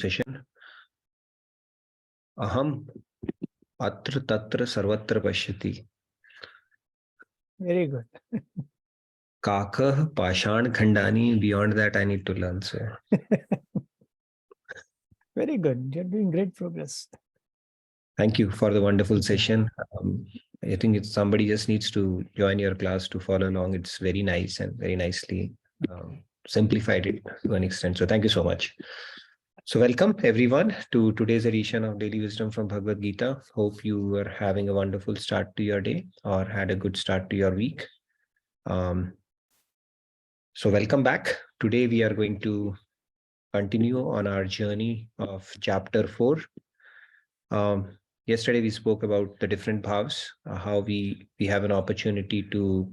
session. Aham atra tatra sarvatra pashyati. Very good. Kakah pashan khandani. Beyond that, I need to learn. So, very good. You're doing great progress. thank you for the wonderful session. I think somebody just needs to join your class to follow along. It's very nice and very nicely simplified it to an extent. So, thank you so much. So, welcome everyone to today's edition of Daily Wisdom from Bhagavad Gita. Hope you were having a wonderful start to your day or had a good start to your week. So welcome back. Today we are going to continue on our journey of chapter 4. Yesterday we spoke about the different bhavs, how we have an opportunity to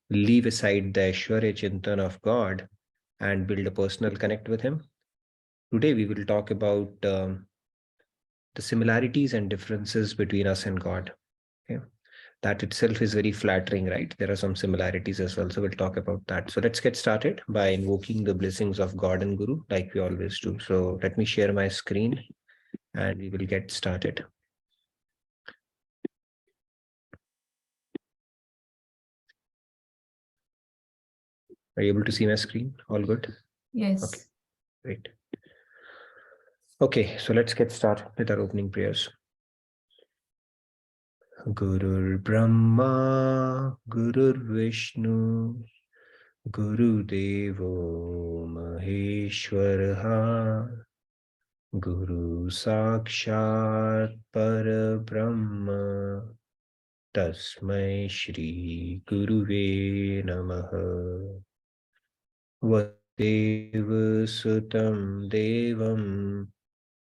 leave aside the Aishwarya Chintan of God and build a personal connect with Him. Today we will talk about the similarities and differences between us and God. Okay. That itself is very flattering, right? There are some similarities as well. So we'll talk about that. So let's get started by invoking the blessings of God and Guru like we always do. So let me share my screen and we will get started. Are you able to see my screen? All good? Yes. Okay, great. Okay, so let's get started with our opening prayers. Gurur Brahma, Gurur Vishnu, Guru Devo Maheshwaraha, Guru Sakshat Parabrahma, Tasmai Shri Guruve Namaha. Vasudeva Sutam Devam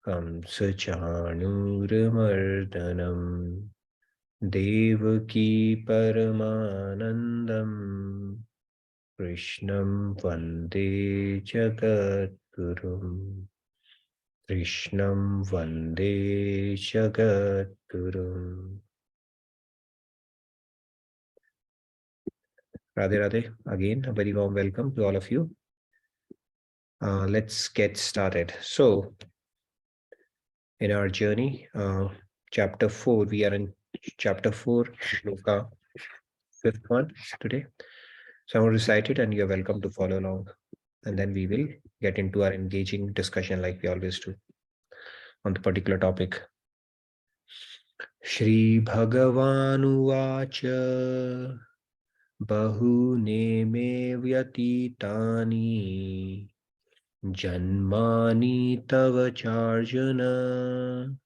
Kamsachanuramardanam Devaki Paramanandam Krishnam Vande Jagadgurum. Krishnam Vande Jagadgurum. Radhe Radhe. Again, a very warm welcome to all of you. Let's get started. So, in our journey, chapter 4, we are in chapter 4, shloka 5th one today. So, I will recite it and you're welcome to follow along. And then we will get into our engaging discussion like we always do on the particular topic. Shri Bhagavanuvacha Bahune me vyatitani Janmani tava charjana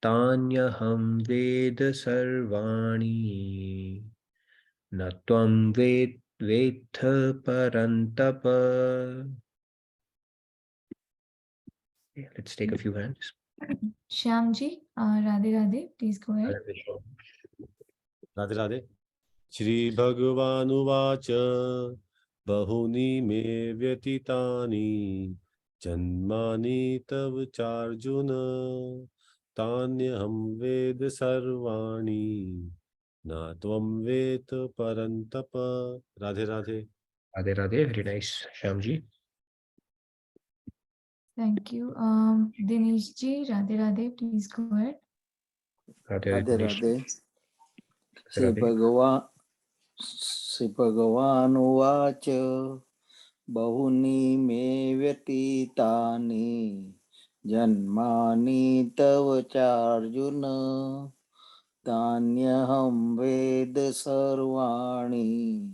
Tanyaham Veda Sarvani Natvam Vedha Parantapa. Let's take a few hands. Shyamji, Radhe Radhe, please go ahead. Radhe Radhe. Shri Bhagavanuvacha Bahuni me vyatitani Janmani tav charjuna Tanyaham Veda Sarvani Natvam Veda Parantapa. Radhe Radhe. Radhe Radhe, very nice, Shyamji. Thank you. Dinesh ji, Radhe Radhe, please go ahead. Radhe Radhe Dinesh. Radhe. Radhe. Sri Bhagavanuvacha Bahuni me vyatitani Janmani tava charjuna Tanyaham Veda Sarvani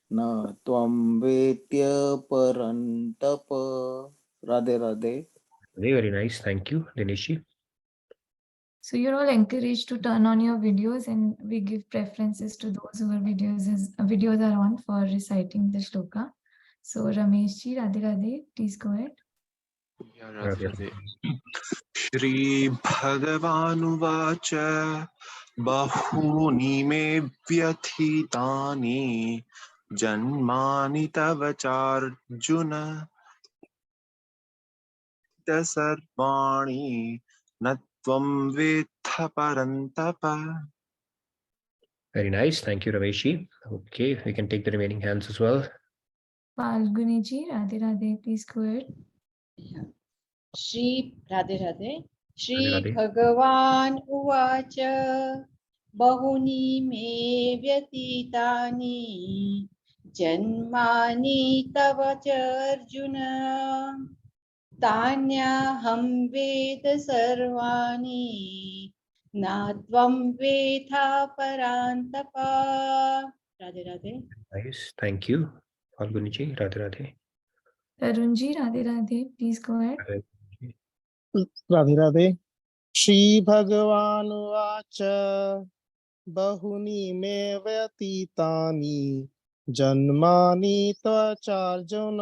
Na Tvam Vetya Parantapa. Radhe Radhe. Very nice, thank you, Dinesh. So you're all encouraged to turn on your videos, and we give preferences to those who are videos are on for reciting the shloka. So Ramesh ji, Radhe Radhe, please go ahead. Radhe Radhe. Shri Bhagavanuvacha Bahuni me vyathitani Janmani tava charjuna Sarvani Natvam Vetha Parantapa. Very nice, thank you, Ramesh. Okay, we can take the remaining hands as well. Falguni ji, Radhe Radhe, please go ahead. Radhe Radhe Shri Radhe Radhe. भगवान् उवाच बहुनि मे व्यतीतानि जन्मानि तव च अर्जुन तान्याहं वेद सर्वाणि न त्वं वेत्था परान्तप Radhe Radhe Nice. Thank you. Falguni ji, Radhe Radhe. Tarunji, Radhe Radhe, please go ahead. Radhe. Radhe Radhe Shri भगवानुवाच बहुनि मे व्यतीतानि जन्मानि त्वचार्जुन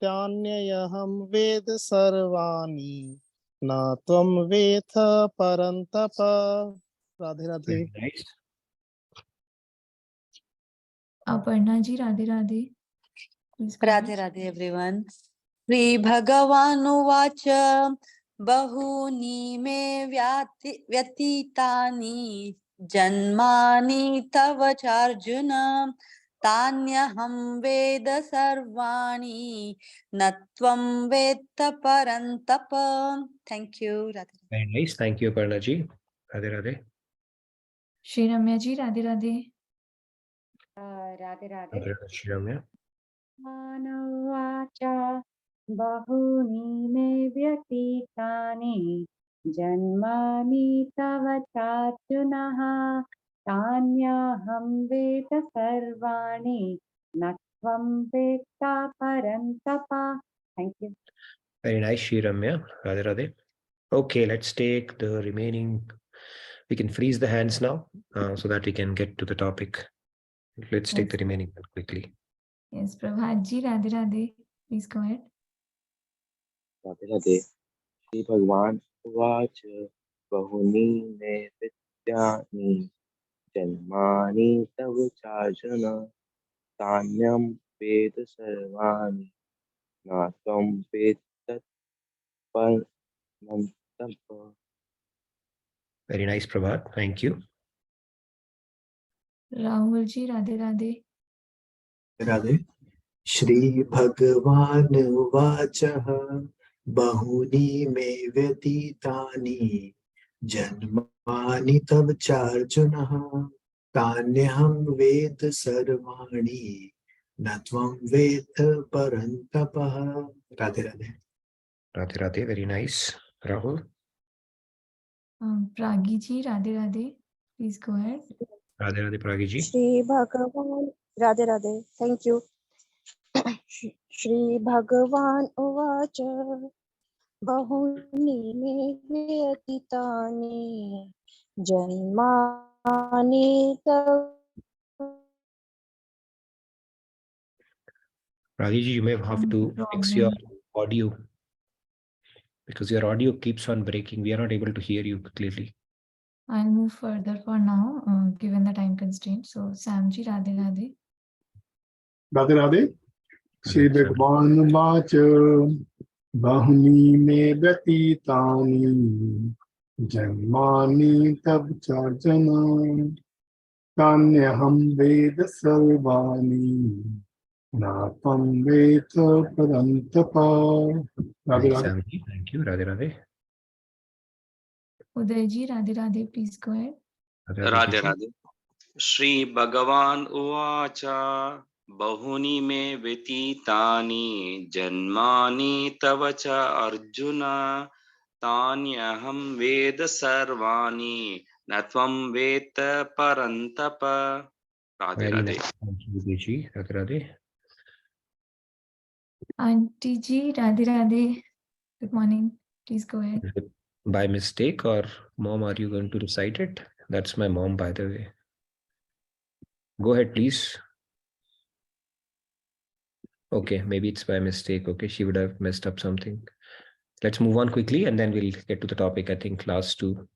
त्यान्यहं वेद सर्वाणि न त्वं वेत्थ परन्तप Radhe Radhe Very nice. Aparna ji, Radhe Radhe, please go Radhe ahead. Radhe everyone. Shri Bhagavanuvach bahuni me vyatitani janmani tava charjuna tanyaham veda sarvani natvam vetta parantapa. Thank you, Radhe. Very nice. Thank you, Aparna ji. Radhe Radhe. Shri Ramya ji, Radhe Radhe. Radhe Radhe Radhe Radhe, Shri Ramya. मानवाच बहूनि मे व्यतीतानि जन्मानि तव चार्जुनः तान्याहं वेद सर्वाणि न त्वं वेत्थ परन्तप thank you Very nice, Shri Ramya. Radhe Radhe. Okay, let's take the remaining. We can freeze the hands now so that we can get to the topic. Let's take Yes. the remaining one quickly. Yes, Prabhat ji, Radhe Radhe, please go ahead. Radhe Radhe Shri भगवान उवाच बहुनि मे विद्यानि जन्मानि तव चार्जुन तान्यं वेद सर्वाणि न त्वं वेत्त परन्तप Very nice, Prabhat. Thank you. Rahul ji, Radhe Radhe. Radhe Shri भगवान उवाचः बहुनि मे व्यतीतानि जन्मानि तव चार्जुनः तान्यहं वेद सर्वाणि न त्वं वेत्थ परन्तपः Radhe Radhe Radhe Radhe. Very nice. Rahul. Pragi ji, Radhe Radhe, please go ahead. Radhe Radhe, Pragi ji. Shri भगवान राधे राधे थैंक यू श्री भगवान उवाच बहुनि मे व्यतीतानि जन्मानि तव Pragi ji, you may have to fix your audio because your audio keeps on breaking. We are not able to hear you clearly. I'll move further for now, given the time constraint. So, Sam ji, Radhe Radhe. Radhe Radhe Shri Radhe, Sam. भगवान watch बहुनि मे व्यतीतानि जन्मानि तव चार्जुन तान्यहं वेद सर्वाणि न त्वं वेत्थ परन्तप Radhe Nice, Radhe Sam ji. Thank you. Radhe Radhe. Uday ji, Radhe Radhe, please go ahead. Radhe Radhe ji. Radhe Shri भगवान् उवाच बहुनि मे व्यतीतानि जन्मानि तव च अर्जुन तान्यहं वेद सर्वाणि न त्वं वेत्त परन्तप Radhe Very Radhe nice. Thank you, Uday ji. Radhe Radhe. Auntie ji, Radhe Radhe. Good morning. Please go ahead. Is it by mistake or mom, are you going to recite it? That's my mom, by the way. Go ahead, please. Okay, maybe it's by mistake. Okay, she would have messed up something. Let's move on quickly and then we'll get to the topic. I think last two.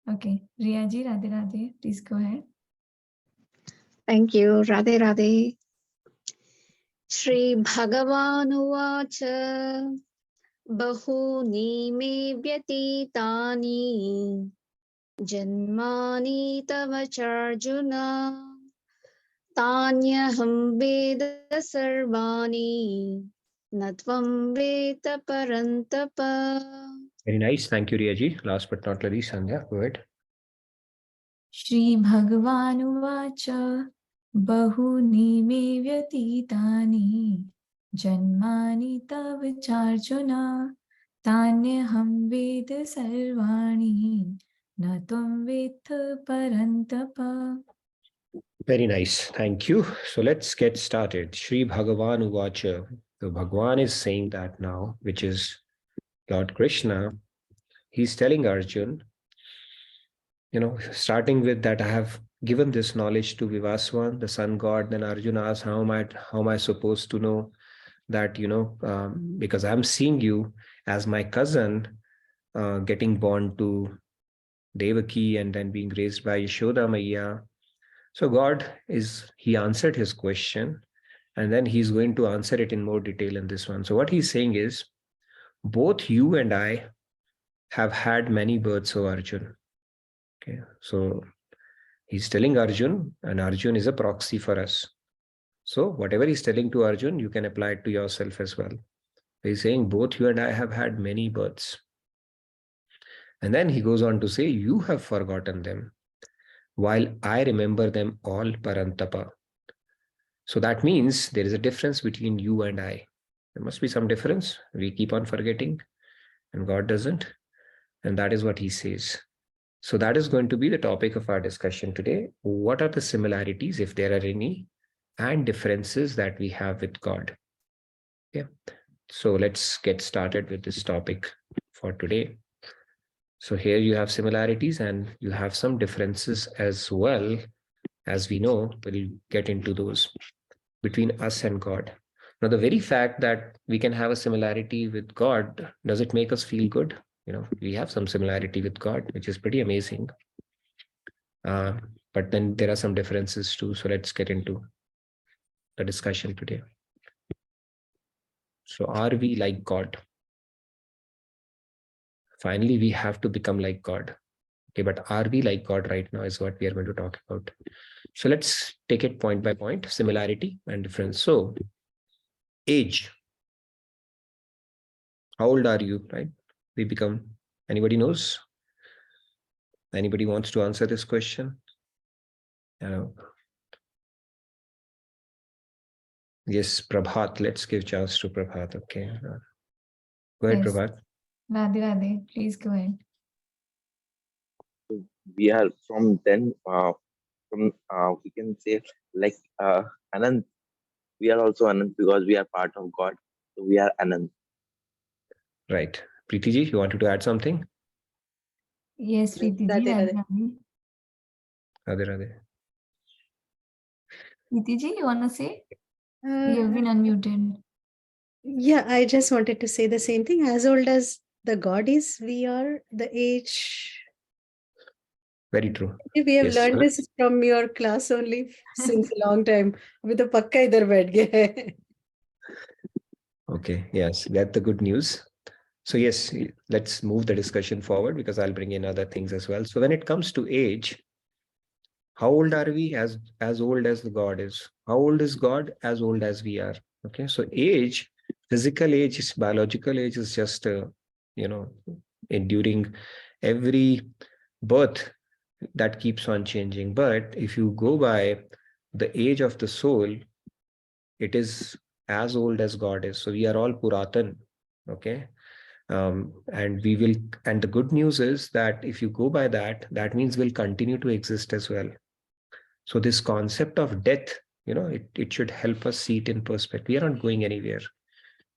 Okay. Riya ji, Radhe Radhe, please go ahead. Thank you Radhe Radhe Shri भगवानुवाच बहूनि मे व्यतीतानि जन्मानि तव चार्जुन तान्यहं वेद सर्वाणि न त्वं वेत्त परन्तप. Very nice. Thank you, Riyaji. Last but not least, Sandhya, go ahead. श्रीभगवानुवाच बहूनि मे व्यतीतानि जन्मानि तव चार्जुन तान्यहं वेद सर्वाणि न त्वं वेत्थ परन्तप. Very nice. Thank you. So let's get started. Shri Bhagavan Uvacha. So Bhagavan is saying that now, which is Lord Krishna. He's telling Arjun, starting with that, I have given this knowledge to Vivaswan, the sun god. Then Arjuna asks, how am I supposed to know that, because I'm seeing you as my cousin getting born to Devaki and then being raised by Yashoda Maiya. So he answered his question, and then he's going to answer it in more detail in this one. So what he's saying is, both you and I have had many births, O Arjun. Okay, so he's telling Arjun, and Arjun is a proxy for us. So whatever he's telling to Arjun, you can apply it to yourself as well. He's saying both you and I have had many births. And then he goes on to say, you have forgotten them, while I remember them all, Parantapa. So that means there is a difference between you and I. There must be some difference. We keep on forgetting, and God doesn't. And that is what he says. So that is going to be the topic of our discussion today. What are the similarities, if there are any, and differences that we have with God? Yeah. So let's get started with this topic for today. So here you have similarities and you have some differences as well. As we know, we'll get into those between us and God. Now, the very fact that we can have a similarity with God, does it make us feel good? We have some similarity with God, which is pretty amazing. But then there are some differences too. So let's get into the discussion today. So are we like God? Finally, we have to become like God. Okay, but are we like God right now is what we are going to talk about. So let's take it point by point, similarity and difference. So age. How old are you, right? Anybody knows? Anybody wants to answer this question? Yes, Prabhat. Let's give chance to Prabhat. Okay. Go ahead, Yes. Prabhat. Radhe Radhe, please go ahead. We are from then, we can say like Anand. We are also Anand because we are part of God. So we are Anand. Right. Preeti ji, you wanted to add something? Yes, Preeti ji, Radhe Radhe. Radhe Radhe. Radhe Radhe. Preeti ji, you want to say? Uh, You have been unmuted. yeah, I just wanted to say the same thing. As old as the God is, we are the age. Very true. We have Yes. learned this from your class only since a long time. Abhi to pakka idhar baith gaye hai. Okay. Yes, that's the good news. So yes, let's move the discussion forward because I'll bring in other things as well. So when it comes to age, how old are we? As old as the God is. How old is God? As old as we are. Okay. So age, physical age, biological age is just, during every birth that keeps on changing. But if you go by the age of the soul, it is as old as God is. So we are all Puratan. Okay. And the good news is that if you go by that, that means we'll continue to exist as well. So this concept of death, it should help us see it in perspective. We are not going anywhere,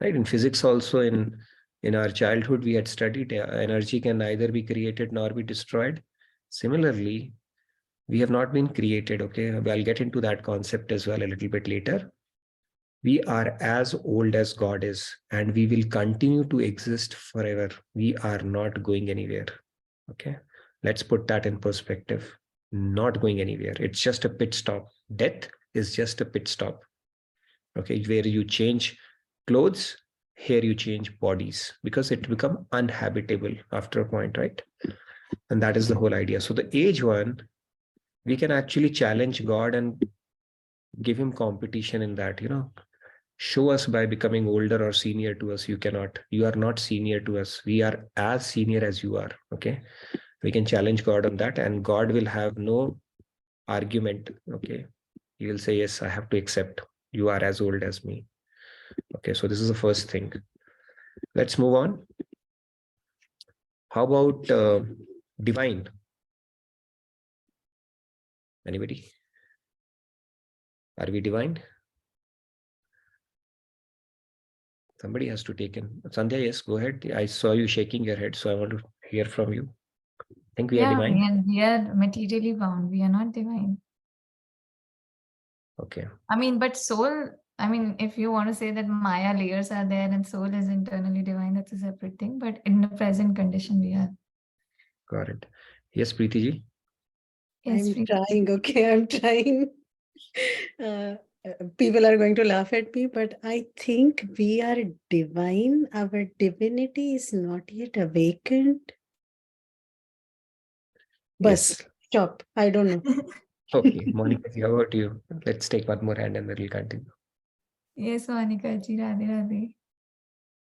right? In physics also, in our childhood, we had studied energy can neither be created nor be destroyed. Similarly, we have not been created. Okay, I'll get into that concept as well a little bit later. We are as old as God is, and we will continue to exist forever. We are not going anywhere. Okay, let's put that in perspective. Not going anywhere. It's just a pit stop. Death is just a pit stop. Okay, where you change clothes, here you change bodies because it become uninhabitable after a point, right? And that is the whole idea. So the age one, we can actually challenge God and give him competition in that, show us by becoming older or senior to us. You cannot. You are not senior to us. We are as senior as you are. Okay. We can challenge God on that, and God will have no argument. Okay. He will say, yes, I have to accept. You are as old as me. Okay. So this is the first thing. Let's move on. How about divine? Anybody? Are we divine? Somebody has to take in. Sandhya, yes, go ahead. I saw you shaking your head, so I want to hear from you. Think we are divine? we are materially bound. We are not divine. Okay. I mean, but soul, I mean, if you want to say that Maya layers are there and soul is internally divine, that's a separate thing. But in the present condition, we are. Got it. Yes, Preeti ji. Yes, I'm Preeti. trying, okay, I'm trying. People are going to laugh at me, but I think we are divine. Our divinity is not yet awakened. Yes. Bus, stop. I don't know. Okay. Monica ji, how about you? Let's take one more hand and then we'll continue. Yes, Monica ji, Radhe Radhe.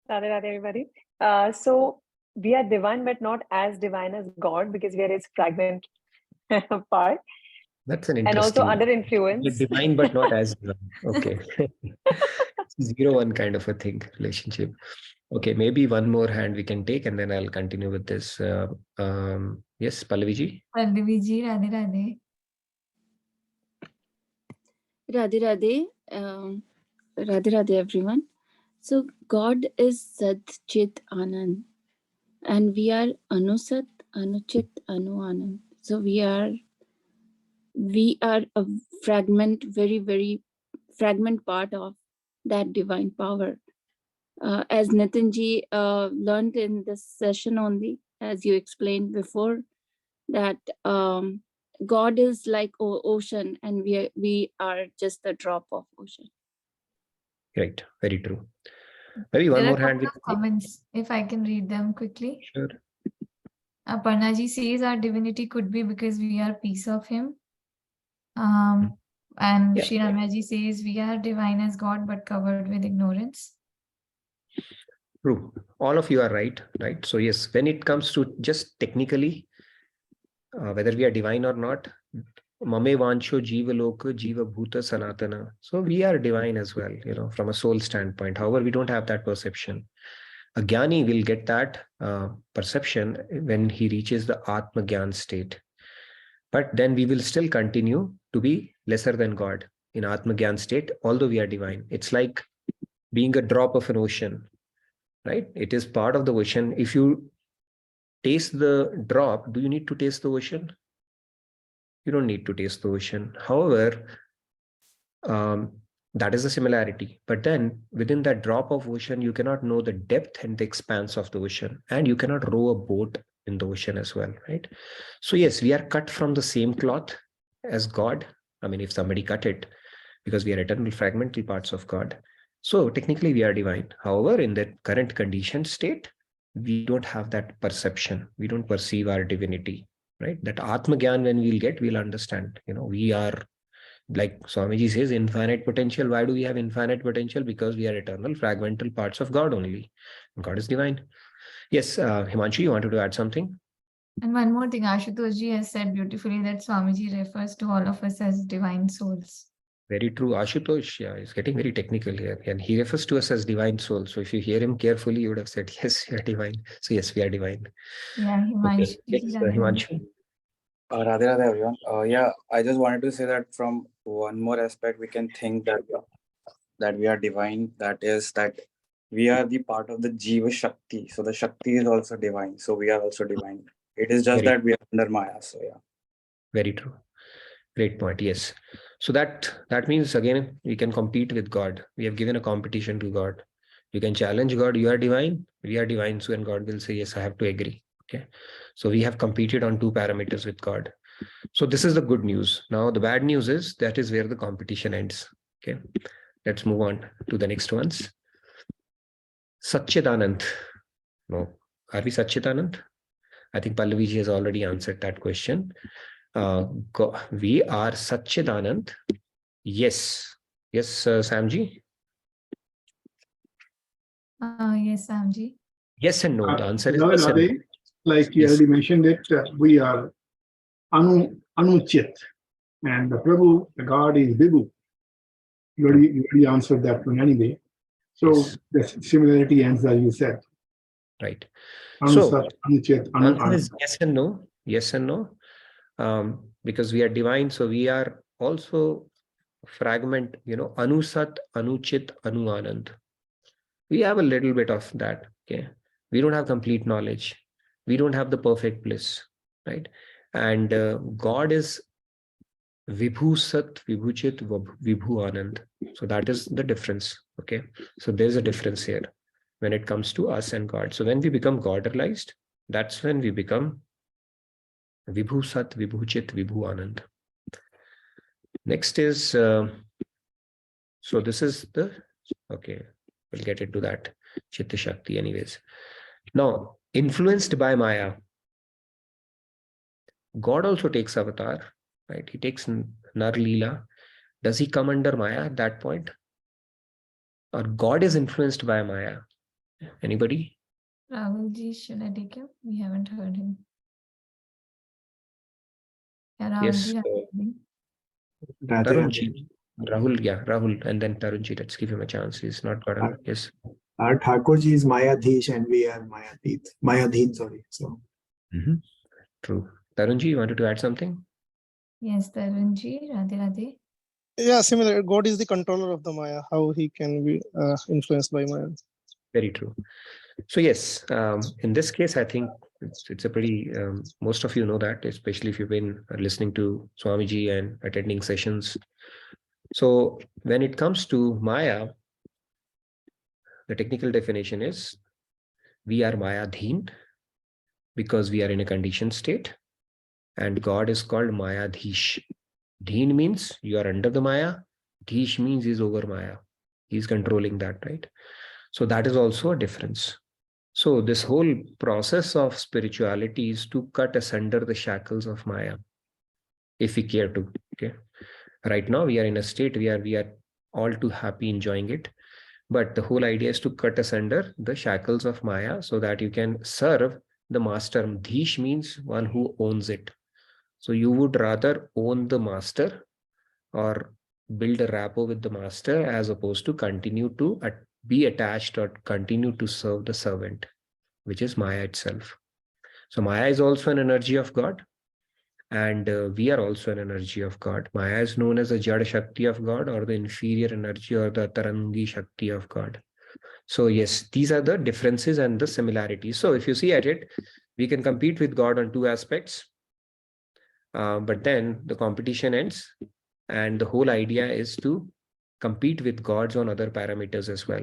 Radhe Radhe, everybody. So we are divine, but not as divine as God, because we are his fragment part. That's an And interesting. also under influence. You're divine, but not as divine. Okay. 0-1 kind of a thing, relationship. Okay, maybe one more hand we can take and then I'll continue with this. Yes, Pallavi ji. Pallavi ji, Radhe Radhe. Radhe Radhe. Radhe Radhe, everyone. So God is Sat Chit Anand, and we are Anusat, Anuchit, Anu Anand. So we are a fragment, very fragment part of that divine power. As Nitinji learned in this session only, as you explained before, that God is like ocean, and we are just a drop of ocean. Right, very true. Maybe one There more are a hand. couple of comments, if I can read them quickly. Sure. Aparna ji says our divinity could be because we are piece of him. And Yeah. Shri Ramya ji says we are divine as God but covered with ignorance. True. All of you are right. So yes, when it comes to just technically, whether we are divine or not, Mame Vancho Jiva Loka Jiva Bhuta Sanatana. So we are divine as well, from a soul standpoint. However, we don't have that perception. A Jnani will get that perception when he reaches the Atma Gyan state. But then we will still continue to be lesser than God in Atma Gyan state, although we are divine. It's like being a drop of an ocean, right? It is part of the ocean. If you taste the drop, do you need to taste the ocean? You don't need to taste the ocean. However, that is a similarity. But then within that drop of ocean, you cannot know the depth and the expanse of the ocean. And you cannot row a boat in the ocean as well, right? So yes, we are cut from the same cloth as God. I mean, if somebody cut it, because we are eternal fragmental parts of God. So technically we are divine. However, in the current conditioned state, we don't have that perception. We don't perceive our divinity, right? That Atma Gyan, when we'll understand, we are, like Swamiji says, infinite potential. Why do we have infinite potential? Because we are eternal fragmental parts of God only. God is divine. Yes, Himanshu, you wanted to add something? And one more thing, Ashutosh ji has said beautifully that Swamiji refers to all of us as divine souls. Very true. Ashutosh, is getting very technical here. And he refers to us as divine soul. So if you hear him carefully, you would have said, yes, we are divine. So yes, we are divine. Yeah, Himanshu. Okay. Yes, Himanshu. Radhe Radhe, everyone. Yeah, I just wanted to say that from one more aspect, we can think that we are divine. That is that we are the part of the Jiva Shakti. So the Shakti is also divine. So we are also divine. It is just that we are under Maya. So yeah. Very true. Great point. Yes. So that means, again, we can compete with God. We have given a competition to God. You can challenge God. You are divine. We are divine. So and God will say, yes, I have to agree. Okay. So we have competed on 2 parameters with God. So this is the good news. Now the bad news is that is where the competition ends. Okay. Let's move on to the next ones. Satchidanand. No. Are we Satchidanand? I think Pallavi ji has already answered that question. We are Satchidanand. Yes. Yes, Samji? Yes, Samji. Yes and no. The answer is Radhe yes and no. Radhe, like you Yes. already mentioned it, we are Anuchit, and the Prabhu, the God is Vibhu. You already answered that one anyway. So Yes. the similarity ends as you said. Right. Anusat, Anuchit, Answer is yes and no. Yes and no. Because we are divine, so we are also fragment, Anusat, Anuchit, Anu Anand. We have a little bit of that. Okay. We don't have complete knowledge. We don't have the perfect bliss. Right. And God is Vibhu Sat, Vibhu Chit, Vibhu Anand. So that is the difference. Okay. So there's a difference here when it comes to us and God. So when we become God realized, that's when we become Vibhu Sat, Vibhu Chit, Vibhu Anand. Next is, so this is the, okay, we'll get into that. Chitta Shakti anyways. Now, influenced by Maya, God also takes avatar, right? He takes Nar Leela. Does he come under Maya at that point? Or God is influenced by Maya? Anybody? Rahulji, should I take him? We haven't heard him. Yeah, Yes. Rahulji. Tarunji. Rahul, yeah, Rahul, and then Tarunji. Let's give him a chance. He's not got a, yes. Our Thakurji is Mayadhish and we are Mayadhin, sorry. So True. Tarunji, you wanted to add something? Yes, Tarunji, Radhe Radhe. Yeah, similar. God is the controller of the Maya. How he can be influenced by Maya? Very true. So yes, in this case, I think it's a pretty, most of you know that, especially if you've been listening to Swamiji and attending sessions. So when it comes to Maya, the technical definition is we are Maya Dhin because we are in a conditioned state, and God is called Maya Dhish. Dhin means you are under the Maya. Dhish means he's over Maya. He's controlling that, right? So that is also a difference. So this whole process of spirituality is to cut asunder the shackles of Maya, if we care to. Okay. Right now we are in a state where we are all too happy enjoying it. But the whole idea is to cut asunder the shackles of Maya so that you can serve the master. Dhish means one who owns it. So you would rather own the master or build a rapport with the master as opposed to continue to be attached or continue to serve the servant, which is Maya itself. So Maya is also an energy of God, and we are also an energy of God. Maya is known as the Jada Shakti of God, or the inferior energy, or the Tarangi Shakti of God. So yes, these are the differences and the similarities. So if you see at it, we can compete with God on two aspects, but then the competition ends, and the whole idea is to compete with gods on other parameters as well.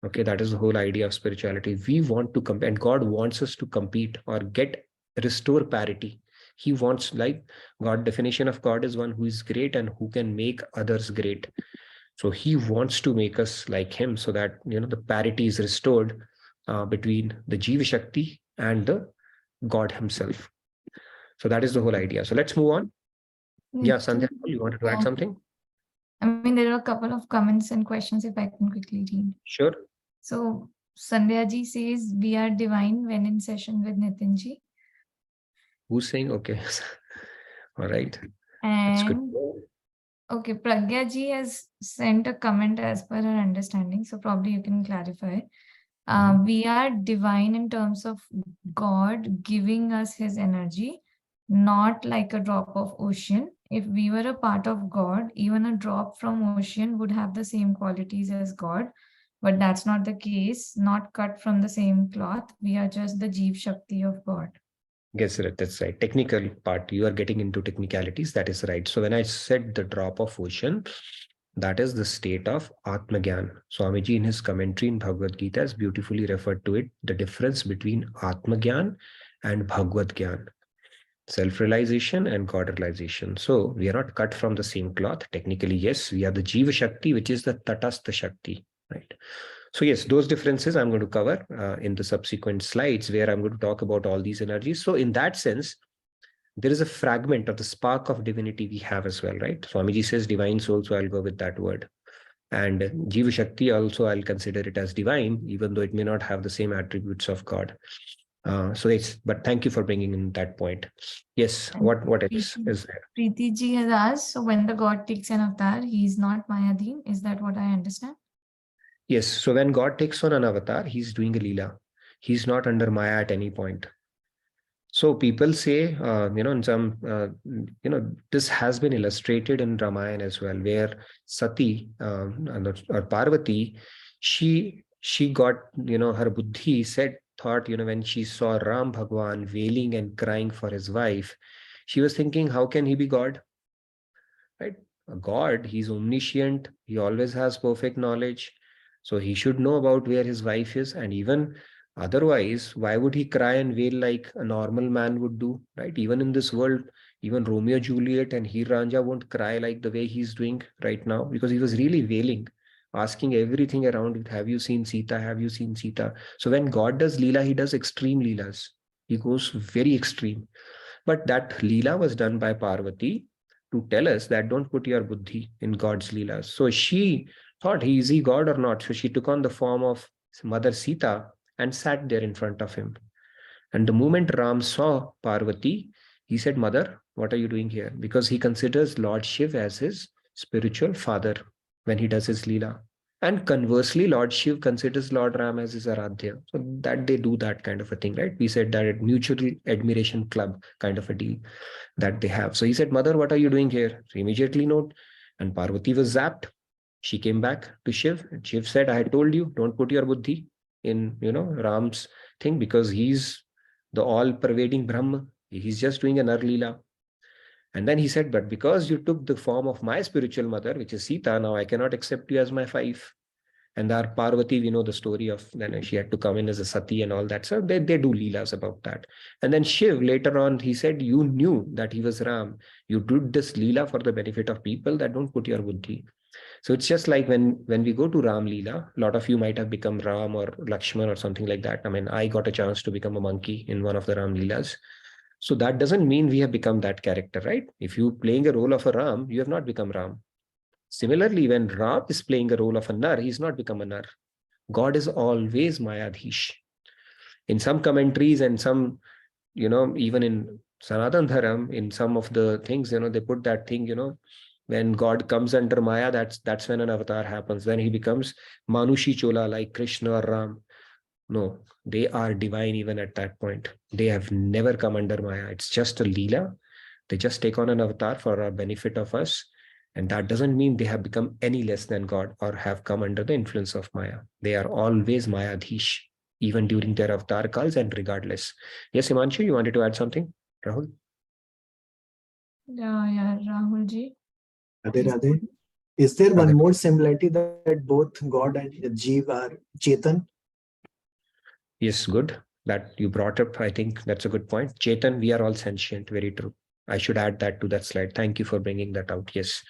Okay, that is the whole idea of spirituality. We want to compete, and God wants us to compete or restore parity. He wants, like, God definition of God is one who is great and who can make others great. So he wants to make us like him so that, the parity is restored between the Jiva Shakti and the God himself. So that is the whole idea. So let's move on. Yeah, Sandhya, you wanted to add something? I mean, there are a couple of comments and questions if I can quickly read. Sure. So Sandhya ji says we are divine when in session with Nitin ji. Who's saying? Okay. All right. That's good. And okay, Pragya ji has sent a comment as per her understanding. So probably you can clarify. We are divine in terms of God giving us his energy, not like a drop of ocean. If we were a part of God, even a drop from ocean would have the same qualities as God. But that's not the case, not cut from the same cloth. We are just the Jeev Shakti of God. Yes, that's right. Technical part, you are getting into technicalities. That is right. So when I said the drop of ocean, that is the state of Atmagyan. Swamiji in his commentary in Bhagavad Gita has beautifully referred to it, the difference between Atmagyan and Bhagavad Gyan. Self-realization and God realization. So we are not cut from the same cloth. Technically, yes, we are the Jiva Shakti, which is the Tatastha Shakti, right? So yes, those differences I'm going to cover in the subsequent slides where I'm going to talk about all these energies. So in that sense, there is a fragment of the spark of divinity we have as well, right? Swamiji says divine soul, so I'll go with that word. And Jiva Shakti also, I'll consider it as divine, even though it may not have the same attributes of God. But thank you for bringing in that point. Yes, And what else is there? Preeti ji has asked, so when the God takes an avatar, he is not Mayadhin. Is that what I understand? Yes, so when God takes on an avatar, he's doing a Leela. He's not under Maya at any point. So people say, in some, this has been illustrated in Ramayana as well, where Sati or Parvati, she got, her buddhi thought, when she saw Ram Bhagwan wailing and crying for his wife, she was thinking, how can he be God? Right? A God, he's omniscient. He always has perfect knowledge. So he should know about where his wife is. And even otherwise, why would he cry and wail like a normal man would do? Right? Even in this world, even Romeo, Juliet and Heer Ranja won't cry like the way he's doing right now, because he was really wailing, asking everything around it. Have you seen Sita? Have you seen Sita? So when God does Leela, he does extreme Leelas. He goes very extreme. But that Leela was done by Parvati to tell us that don't put your buddhi in God's Leelas. So she thought, is he God or not? So she took on the form of Mother Sita and sat there in front of him. And the moment Ram saw Parvati, he said, Mother, what are you doing here? Because he considers Lord Shiv as his spiritual father when he does his Leela. And conversely, Lord Shiv considers Lord Ram as his Aradhya. So that they do that kind of a thing, right? We said that mutual admiration club kind of a deal that they have. So he said, Mother, what are you doing here? So immediately note, and Parvati was zapped. She came back to Shiv, and Shiv said, I had told you, don't put your buddhi in, Ram's thing, because he's the all-pervading Brahma. He's just doing an Leela. And then he said, but because you took the form of my spiritual mother, which is Sita, now I cannot accept you as my wife. And our Parvati, we know the story of then she had to come in as a sati and all that. So they do leelas about that. And then Shiv, later on, he said, you knew that he was Ram. You did this leela for the benefit of people, that don't put your buddhi. So it's just like when we go to Ram Leela, a lot of you might have become Ram or Lakshman or something like that. I mean, I got a chance to become a monkey in one of the Ram Leelas. So that doesn't mean we have become that character, right? If you're playing a role of a Ram, you have not become Ram. Similarly, when Ram is playing a role of a Nar, he's not become a Nar. God is always Mayadhish. In some commentaries and some, even in Sanatan Dharam, in some of the things, they put that thing, when God comes under Maya, that's when an avatar happens. Then he becomes Manushi Chola like Krishna or Ram. No, they are divine even at that point. They have never come under Maya. It's just a Leela. They just take on an avatar for our benefit of us. And that doesn't mean they have become any less than God or have come under the influence of Maya. They are always Mayadhish, even during their avatar calls and regardless. Yes, Himanshu, you wanted to add something? Rahul? Yeah, Rahul ji. Radhe Radhe. Is there one more similarity that both God and Jeev are Chetan? Yes, good. That you brought up. I think that's a good point. Chetan, we are all sentient. Very true. I should add that to that slide. Thank you for bringing that out. Yes,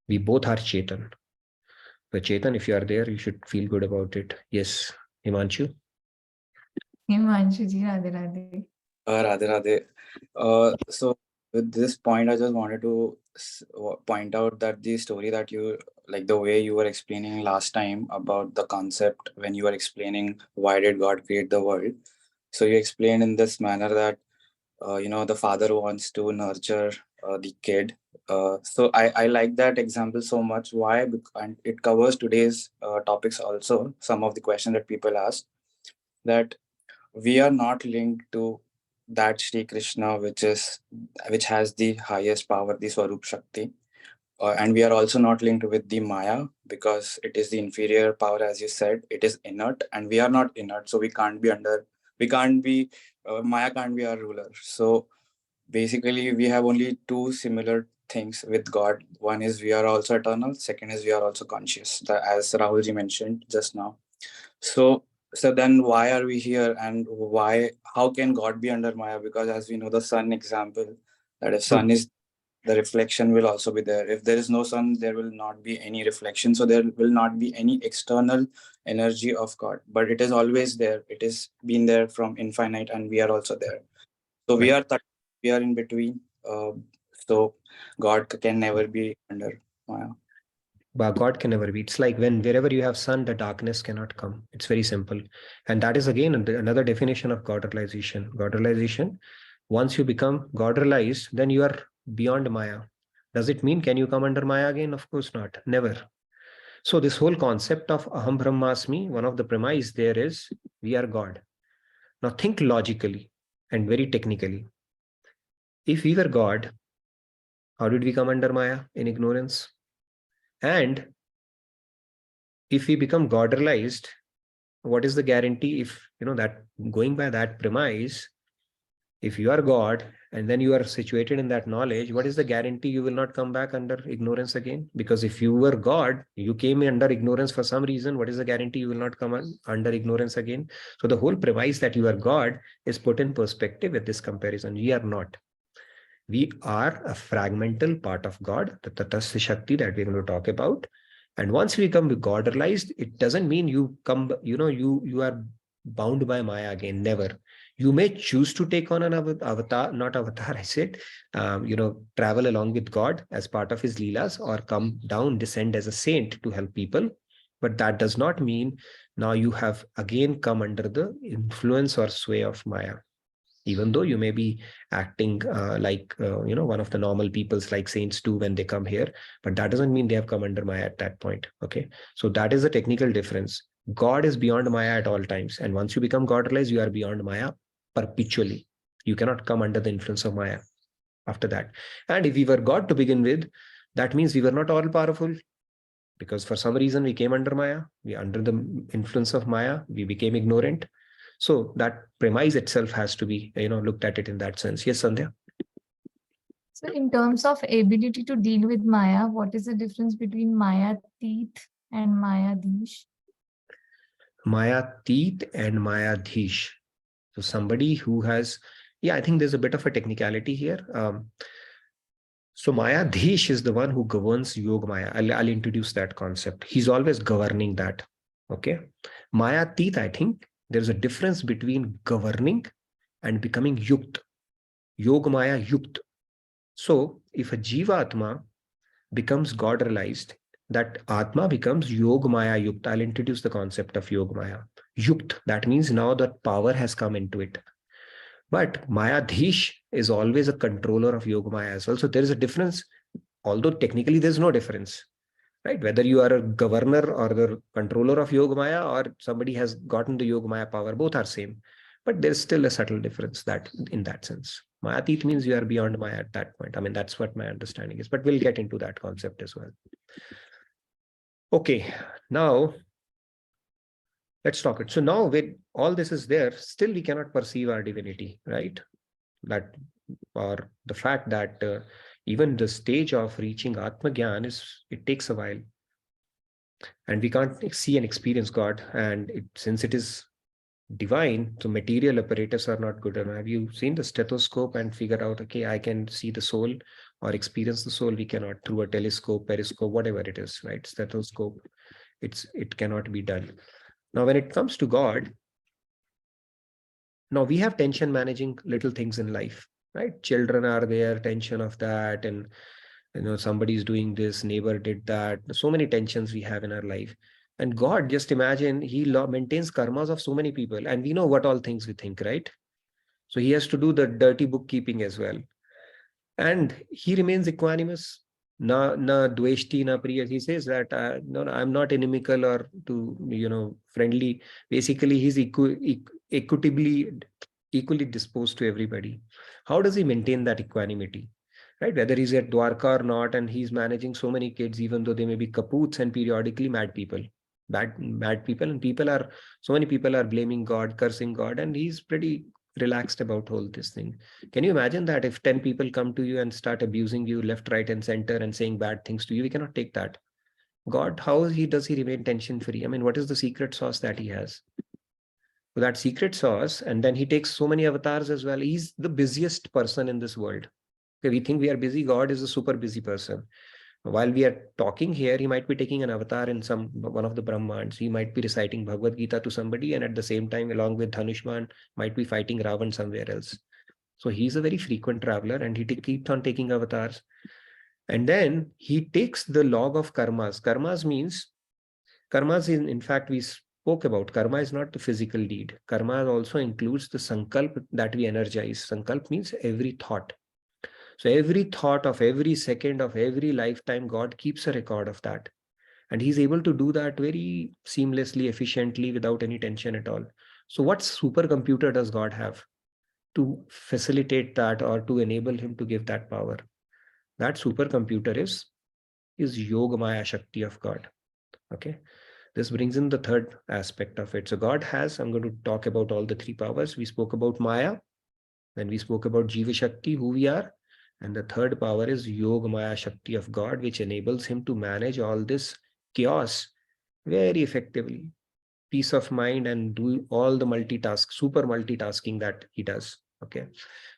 we both are Chetan. So Chetan, if you are there, you should feel good about it. Yes, Himanshu. Himanshu ji, Radhe Radhe. Radhe Radhe. So with this point, I just wanted to point out that the story that you, like the way you were explaining last time about the concept when you were explaining why did God create the world. So you explained in this manner that, the father wants to nurture the kid. So I like that example so much. Why? And it covers today's topics also, some of the questions that people ask, that we are not linked to that Sri Krishna, which has the highest power, the Swarup Shakti. And we are also not linked with the Maya, because it is the inferior power, as you said. It is inert, and we are not inert, so Maya can't be our ruler. So basically, we have only two similar things with God. One is we are also eternal. Second is we are also conscious, as Rahulji mentioned just now. So then why are we here, and how can God be under Maya? Because as we know the sun example, that if sun is, the reflection will also be there. If there is no sun, there will not be any reflection. So there will not be any external energy of God, but it is always there. It is been there from infinite, and we are also there. So we are in between. So God can never be under Maya. but God can never be. It's like wherever you have sun, the darkness cannot come. It's very simple. And that is again another definition of God realization. God realization, once you become God realized, then you are beyond Maya. Does it mean can you come under Maya again? Of course not. Never. So this whole concept of Aham Brahmasmi, one of the premise there is we are God. Now think logically and very technically. If we were God, how did we come under Maya? In ignorance. And if we become God realized, what is the guarantee? If that, going by that premise, if you are God and then you are situated in that knowledge, what is the guarantee you will not come back under ignorance again? Because if you were God, you came under ignorance for some reason, what is the guarantee you will not come under ignorance again? So the whole premise that you are God is put in perspective with this comparison. We are not. We are a fragmental part of God, the Tatasya Shakti that we're going to talk about. And once we become God realized, it doesn't mean you come, you are bound by Maya again. Never. You may choose to take on an avatar, not avatar, I said, travel along with God as part of his Leelas, or come down, descend as a saint to help people. But that does not mean now you have again come under the influence or sway of Maya. Even though you may be acting like one of the normal peoples, like saints do when they come here, but that doesn't mean they have come under Maya at that point. Okay, so that is a technical difference. God is beyond Maya at all times, and once you become God realized, you are beyond Maya perpetually. You cannot come under the influence of Maya after that. And if we were God to begin with, that means we were not all powerful, because for some reason we came under Maya. We under the influence of Maya, we became ignorant. So that premise itself has to be, looked at it in that sense. Yes, Sandhya? So in terms of ability to deal with Maya, what is the difference between Maya Teeth and Maya Dish? Maya Teeth and Maya Dhish. So somebody who has, I think there's a bit of a technicality here. So Maya Dhish is the one who governs Yoga Maya. I'll introduce that concept. He's always governing that. Okay. Maya Teeth, I think there's a difference between governing and becoming Yukt. Yoga Maya Yukt. So if a Jivatma becomes God realized, that Atma becomes Yoga Maya Yukt. I'll introduce the concept of Yoga Maya. Yukt, that means now that power has come into it. But Mayadhish is always a controller of Yoga Maya as well. So there is a difference, although technically there's no difference, right? Whether you are a governor or the controller of Yoga Maya, or somebody has gotten the Yoga Maya power, both are same. But there's still a subtle difference that in that sense. Mayatit means you are beyond Maya at that point. I mean, that's what my understanding is, but we'll get into that concept as well. Okay, now let's talk it. So now with all this is there, still we cannot perceive our divinity, right? That, or the fact that even the stage of reaching Atma Gyan it takes a while. And we can't see and experience God. And since it is divine, so material apparatus are not good enough. Have you seen the stethoscope and figured out, okay, I can see the soul or experience the soul? We cannot through a telescope, periscope, whatever it is, right? Stethoscope, it cannot be done. Now, when it comes to God, now we have tension managing little things in life, right? Children are there, tension of that, and somebody's doing this, neighbor did that. So many tensions we have in our life. And God, just imagine, he maintains karmas of so many people, and we know what all things we think, right? So he has to do the dirty bookkeeping as well. And he remains equanimous. Na dveshti na priya. He says that no, I'm not inimical or friendly. Basically, he's equitably disposed to everybody. How does he maintain that equanimity? Right? Whether he's at Dwarka or not, and he's managing so many kids, even though they may be kapoots and periodically mad people, bad people, and so many people are blaming God, cursing God, and he's pretty relaxed about all this thing. Can you imagine that if 10 people come to you and start abusing you left, right, and center and saying bad things to you? We cannot take that. God, how does he remain tension free? I mean, what is the secret sauce that he has? So that secret sauce, and then he takes so many avatars as well. He's the busiest person in this world. Okay, we think we are busy. God is a super busy person. While we are talking here, he might be taking an avatar in one of the Brahmans. He might be reciting Bhagavad Gita to somebody, and at the same time, along with Dhanushman, might be fighting Ravan somewhere else. So he's a very frequent traveler, and he keeps on taking avatars. And then he takes the log of karmas. Karmas means, karmas in fact, we spoke about, karma is not the physical deed. Karma also includes the sankalp that we energize. Sankalp means every thought. So every thought of every second of every lifetime, God keeps a record of that. And he's able to do that very seamlessly, efficiently, without any tension at all. So what supercomputer does God have to facilitate that or to enable him to give that power? That supercomputer is Yoga Maya Shakti of God. Okay. This brings in the third aspect of it. So God has, I'm going to talk about all the three powers. We spoke about Maya, then we spoke about Jiva Shakti, who we are. And the third power is Yoga Maya Shakti of God, which enables him to manage all this chaos very effectively. Peace of mind and do all the super multitasking that he does. Okay.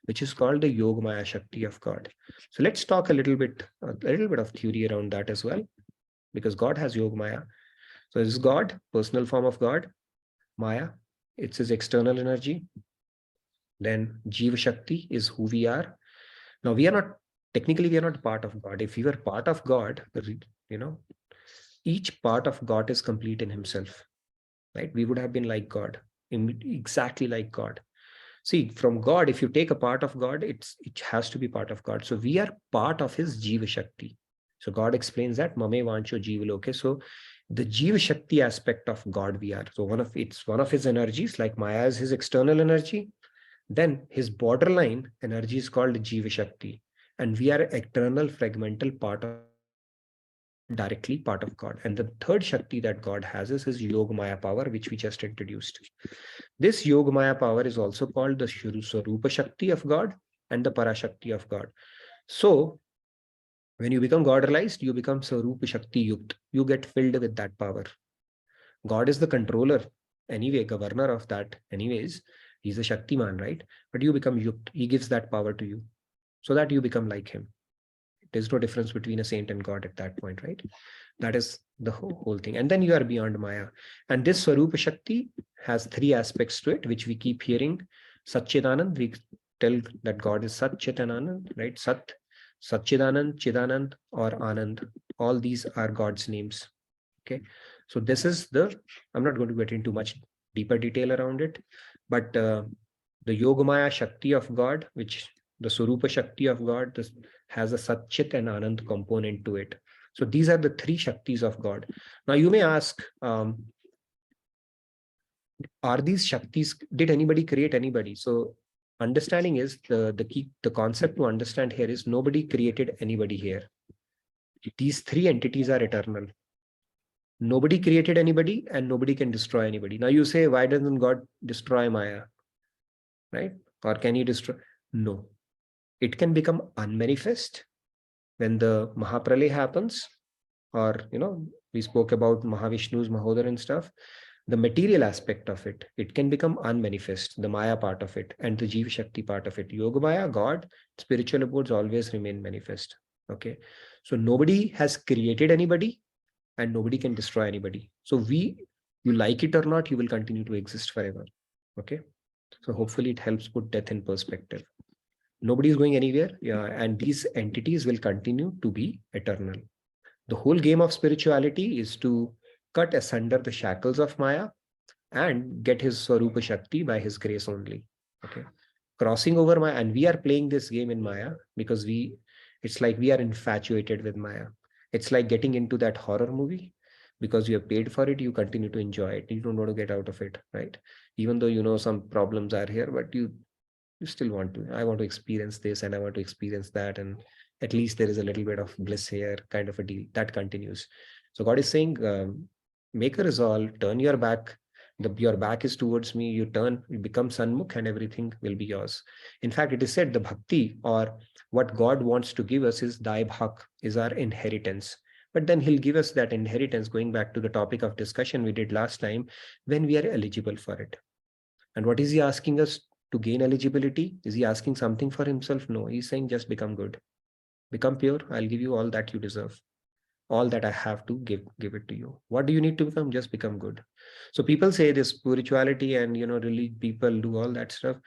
Which is called the Yoga Maya Shakti of God. So let's talk a little bit of theory around that as well, because God has Yoga Maya. So this is God, personal form of God. Maya, it's his external energy. Then Jiva Shakti is who we are. Now we are not, technically we are not part of God. If we were part of God, each part of God is complete in himself, right? We would have been like God, exactly like God. See, from God, if you take a part of God, it has to be part of God. So we are part of his Jiva Shakti. So God explains that Mame Vancho Jiva Loke. So the Jiva Shakti aspect of God we are. So one of his energies, like Maya is his external energy. Then his borderline energy is called Jiva Shakti. And we are eternal fragmental part of directly part of God. And the third Shakti that God has is his Yoga Maya power, which we just introduced. This Yoga Maya power is also called the Swarupa Shakti of God and the Parashakti of God. So when you become God realized, you become Swarupa Shakti Yukt. You get filled with that power. God is the controller, anyway, governor of that. Anyways, he's a Shaktiman, right? But you become Yukt. He gives that power to you so that you become like him. There's no difference between a saint and God at that point, right? That is the whole thing. And then you are beyond Maya. And this Swarupa Shakti has three aspects to it, which we keep hearing. Satchidanand, we tell that God is Sat, Chit and Anand, right? Sat, Satchidanand, Chidanand, or Anand. All these are God's names. Okay. So this is I'm not going to get into much deeper detail around it, but the Yogamaya Shakti of God, which the Swarupa Shakti of God, this has a Satchit and Anand component to it. So these are the three Shaktis of God. Now you may ask, are these Shaktis, did anybody create anybody? So understanding is the concept to understand here is nobody created anybody here. These three entities are eternal. Nobody created anybody and nobody can destroy anybody. Now you say, why doesn't God destroy Maya? Right? Or can he destroy? No. It can become unmanifest when the Mahapralay happens, or, we spoke about Mahavishnu's Mahodar and stuff. The material aspect of it, it can become unmanifest, the Maya part of it and the Jiva Shakti part of it. Yoga Maya, God, spiritual abodes always remain manifest. Okay. So nobody has created anybody and nobody can destroy anybody. So you like it or not, you will continue to exist forever. Okay. So hopefully it helps put death in perspective. Nobody is going anywhere. Yeah. And these entities will continue to be eternal. The whole game of spirituality is to cut asunder the shackles of Maya and get his Swarupa Shakti by his grace only. Okay. Crossing over Maya, and we are playing this game in Maya because it's like we are infatuated with Maya. It's like getting into that horror movie. Because you have paid for it, you continue to enjoy it. You don't want to get out of it, right? Even though some problems are here, but you still want to. I want to experience this and I want to experience that, and at least there is a little bit of bliss here, kind of a deal that continues. So God is saying, make a resolve, turn your back. Your back is towards me. You turn, you become Sanmukh, and everything will be yours. In fact, it is said the bhakti, or what God wants to give us, is Dai Bhak, is our inheritance. But then he'll give us that inheritance, going back to the topic of discussion we did last time, when we are eligible for it. And what is he asking us to gain eligibility? Is he asking something for himself? No, he's saying just become good. Become pure. I'll give you all that you deserve. All that I have to give it to you. What do you need to become? Just become good. So people say this spirituality and, really people do all that stuff.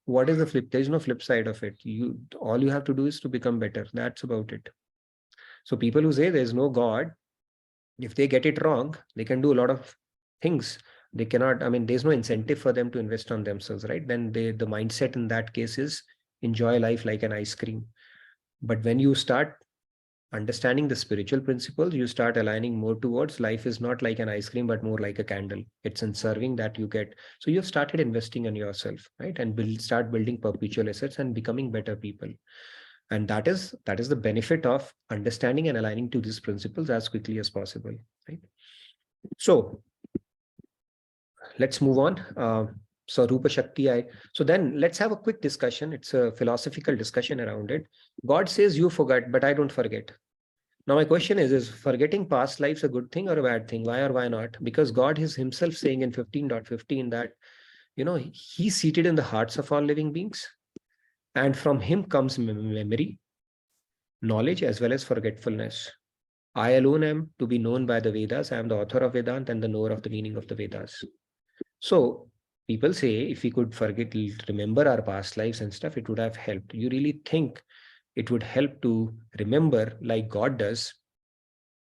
What is the flip? There's no flip side of it. All you have to do is to become better. That's about it. So people who say there's no God, if they get it wrong, they can do a lot of things. They cannot, I mean, there's no incentive for them to invest on themselves, right? Then the mindset in that case is enjoy life like an ice cream. But when you start understanding the spiritual principles, you start aligning more towards life is not like an ice cream, but more like a candle. It's in serving that you get. So you've started investing in yourself, right? And start building perpetual assets and becoming better people. And that is the benefit of understanding and aligning to these principles as quickly as possible, right? So let's move on. So Rupa Shakti, so then let's have a quick discussion. It's a philosophical discussion around it. God says you forget, but I don't forget. Now my question is forgetting past lives a good thing or a bad thing? Why or why not? Because God is himself saying in 15.15 that, he's seated in the hearts of all living beings. And from him comes memory, knowledge, as well as forgetfulness. I alone am to be known by the Vedas. I am the author of Vedanta and the knower of the meaning of the Vedas. So people say if we could remember our past lives and stuff, it would have helped. You really think it would help to remember like God does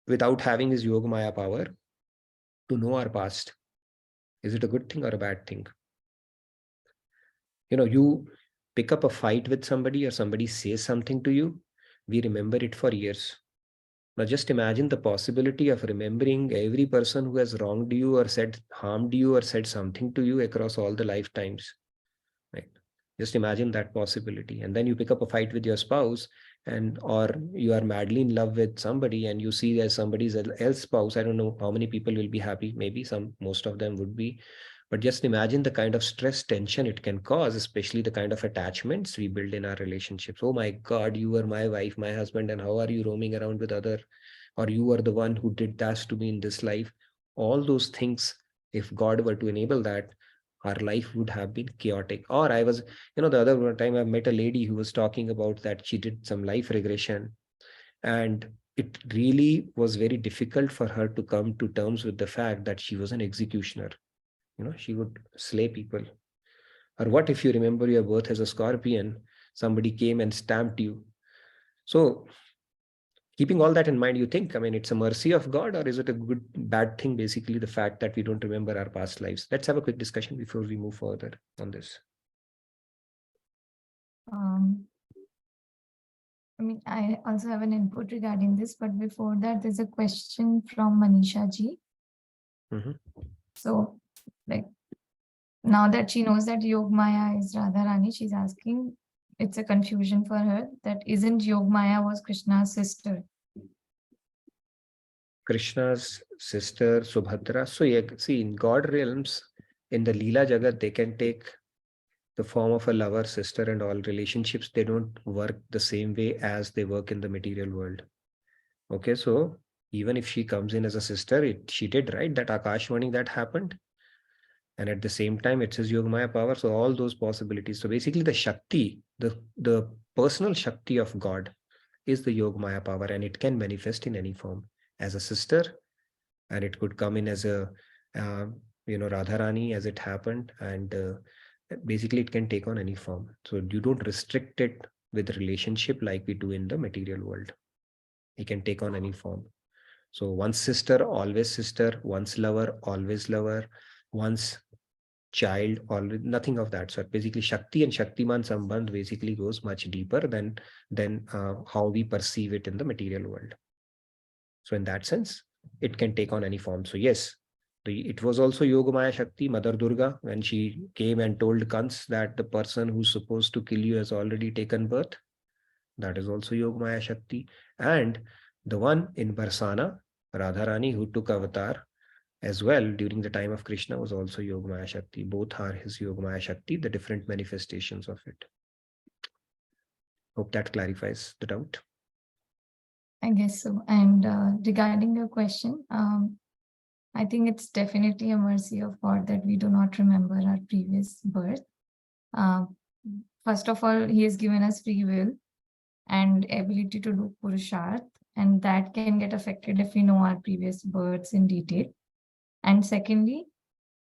without having his Yoga Maya power to know our past? Is it a good thing or a bad thing? You pick up a fight with somebody or somebody says something to you, we remember it for years. Now just imagine the possibility of remembering every person who has wronged you or harmed you or said something to you across all the lifetimes, right? Just imagine that possibility. And then you pick up a fight with your spouse or you are madly in love with somebody and you see there's somebody else spouse. I don't know how many people will be happy. Maybe most of them would be. But just imagine the kind of stress, tension it can cause, especially the kind of attachments we build in our relationships. Oh my God, you were my wife, my husband, and how are you roaming around with other, or you were the one who did that to me in this life. All those things, if God were to enable that, our life would have been chaotic. Or I was, the other time I met a lady who was talking about that she did some life regression. And it really was very difficult for her to come to terms with the fact that she was an executioner. She would slay people. Or what if you remember your birth as a scorpion, somebody came and stamped you? So keeping all that in mind, you think, it's a mercy of God, or is it a bad thing, basically, the fact that we don't remember our past lives? Let's have a quick discussion before we move further on this. I also have an input regarding this, but before that, there's a question from Manisha ji. So, now that she knows that Yog Maya is Radharani, she's asking, it's a confusion for her, that isn't Yog Maya was Krishna's sister? Krishna's sister, Subhadra. So yeah, see, in God realms, in the Leela Jagat, they can take the form of a lover, sister, and all relationships. They don't work the same way as they work in the material world. Okay, so even if she comes in as a sister, she did, right? That Akashvani that happened. And at the same time, it says Yogamaya power. So all those possibilities. So basically the Shakti, the personal Shakti of God is the Yogamaya power, and it can manifest in any form as a sister, and it could come in as a, Radharani as it happened. And basically it can take on any form. So you don't restrict it with relationship like we do in the material world. It can take on any form. So once sister, always sister, once lover, always lover, once child, always, nothing of that sort. Basically Shakti and Shaktiman Sambandh basically goes much deeper than how we perceive it in the material world. So in that sense, it can take on any form. So yes, it was also Yogamaya Shakti, Mother Durga, when she came and told Kans that the person who's supposed to kill you has already taken birth. That is also Yogamaya Shakti. And the one in Barsana, Radharani, who took avatar as well during the time of Krishna, was also Yogamaya Shakti. Both are his Yogamaya Shakti, the different manifestations of it. Hope that clarifies the doubt. I guess so. And regarding your question, I think it's definitely a mercy of God that we do not remember our previous birth. First of all, he has given us free will and ability to do Purusharth, and that can get affected if we know our previous births in detail. And secondly,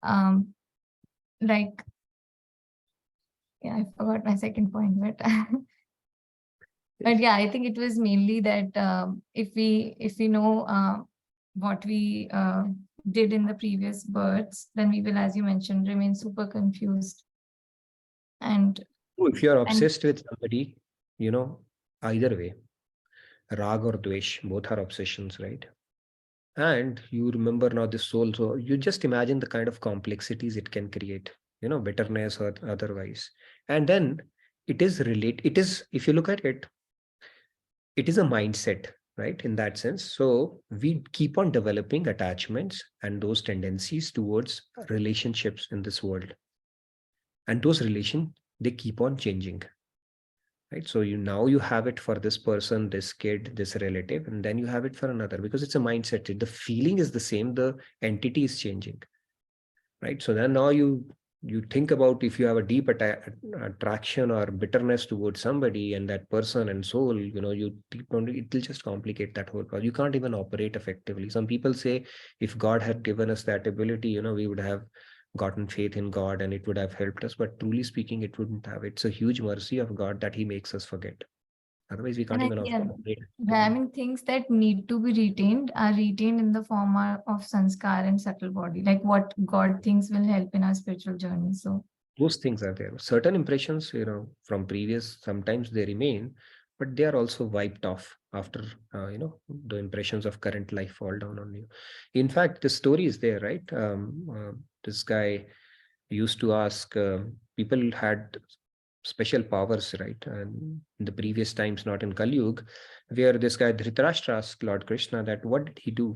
I forgot my second point, but But yeah, I think it was mainly that if we know what we did in the previous births, then we will, as you mentioned, remain super confused. And If you're obsessed with somebody, either way, rag or dvesh, both are obsessions, right? And you remember now this soul, so you just imagine the kind of complexities it can create, bitterness or otherwise. And then it is if you look at it, it is a mindset, right? In that sense. So we keep on developing attachments and those tendencies towards relationships in this world. And those relations, they keep on changing. Right. So now you have it for this person, this kid, this relative, and then you have it for another, because it's a mindset. The feeling is the same, the entity is changing. Right. So then now you think about, if you have a deep attraction or bitterness towards somebody and that person and soul, you keep on, it will just complicate that whole process. You can't even operate effectively. Some people say if God had given us that ability, we would have gotten faith in God and it would have helped us. But truly speaking, it wouldn't have. It's a huge mercy of God that he makes us forget. Otherwise, we can't even operate. I mean, things that need to be retained are retained in the form of sanskar and subtle body, like what God thinks will help in our spiritual journey. So those things are there. Certain impressions, from previous, sometimes they remain, but they are also wiped off after, the impressions of current life fall down on you. In fact, the story is there, right? This guy used to ask, people had special powers, right? And in the previous times, not in Kali Yuga, where this guy Dhritarashtra asked Lord Krishna that what did he do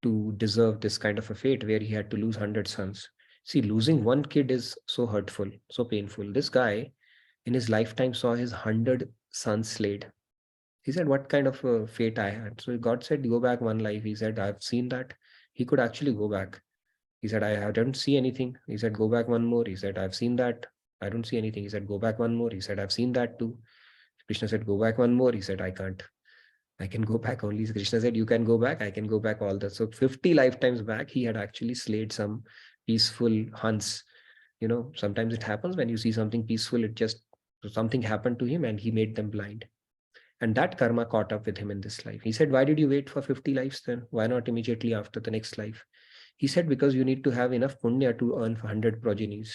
to deserve this kind of a fate where he had to lose 100 sons. See, losing one kid is so hurtful, so painful. This guy in his lifetime saw his 100 sons slayed. He said, what kind of a fate I had? So God said, go back one life. He said, I've seen that. He could actually go back. He said, I don't see anything. He said, go back one more. He said, I've seen that. I don't see anything. He said, go back one more. He said, I've seen that too. Krishna said, go back one more. He said, I can't. I can go back only. Krishna said, you can go back. I can go back all that. So 50 lifetimes back, he had actually slayed some peaceful hunts. Sometimes it happens when you see something peaceful, something happened to him and he made them blind. And that karma caught up with him in this life. He said, why did you wait for 50 lives then? Why not immediately after the next life? He said, because you need to have enough punya to earn 100 progenies.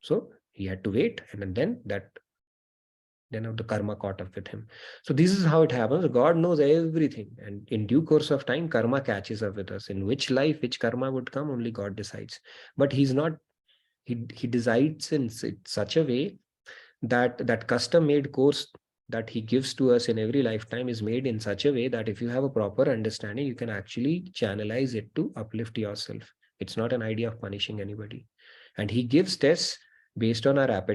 So he had to wait, and then the karma caught up with him. So this is how it happens. God knows everything, and in due course of time, karma catches up with us. In which life, which karma would come, only God decides. But he decides in such a way that custom-made course that he gives to us in every lifetime is made in such a way that if you have a proper understanding, you can actually channelize it to uplift yourself. It's not an idea of punishing anybody. And he gives tests based on our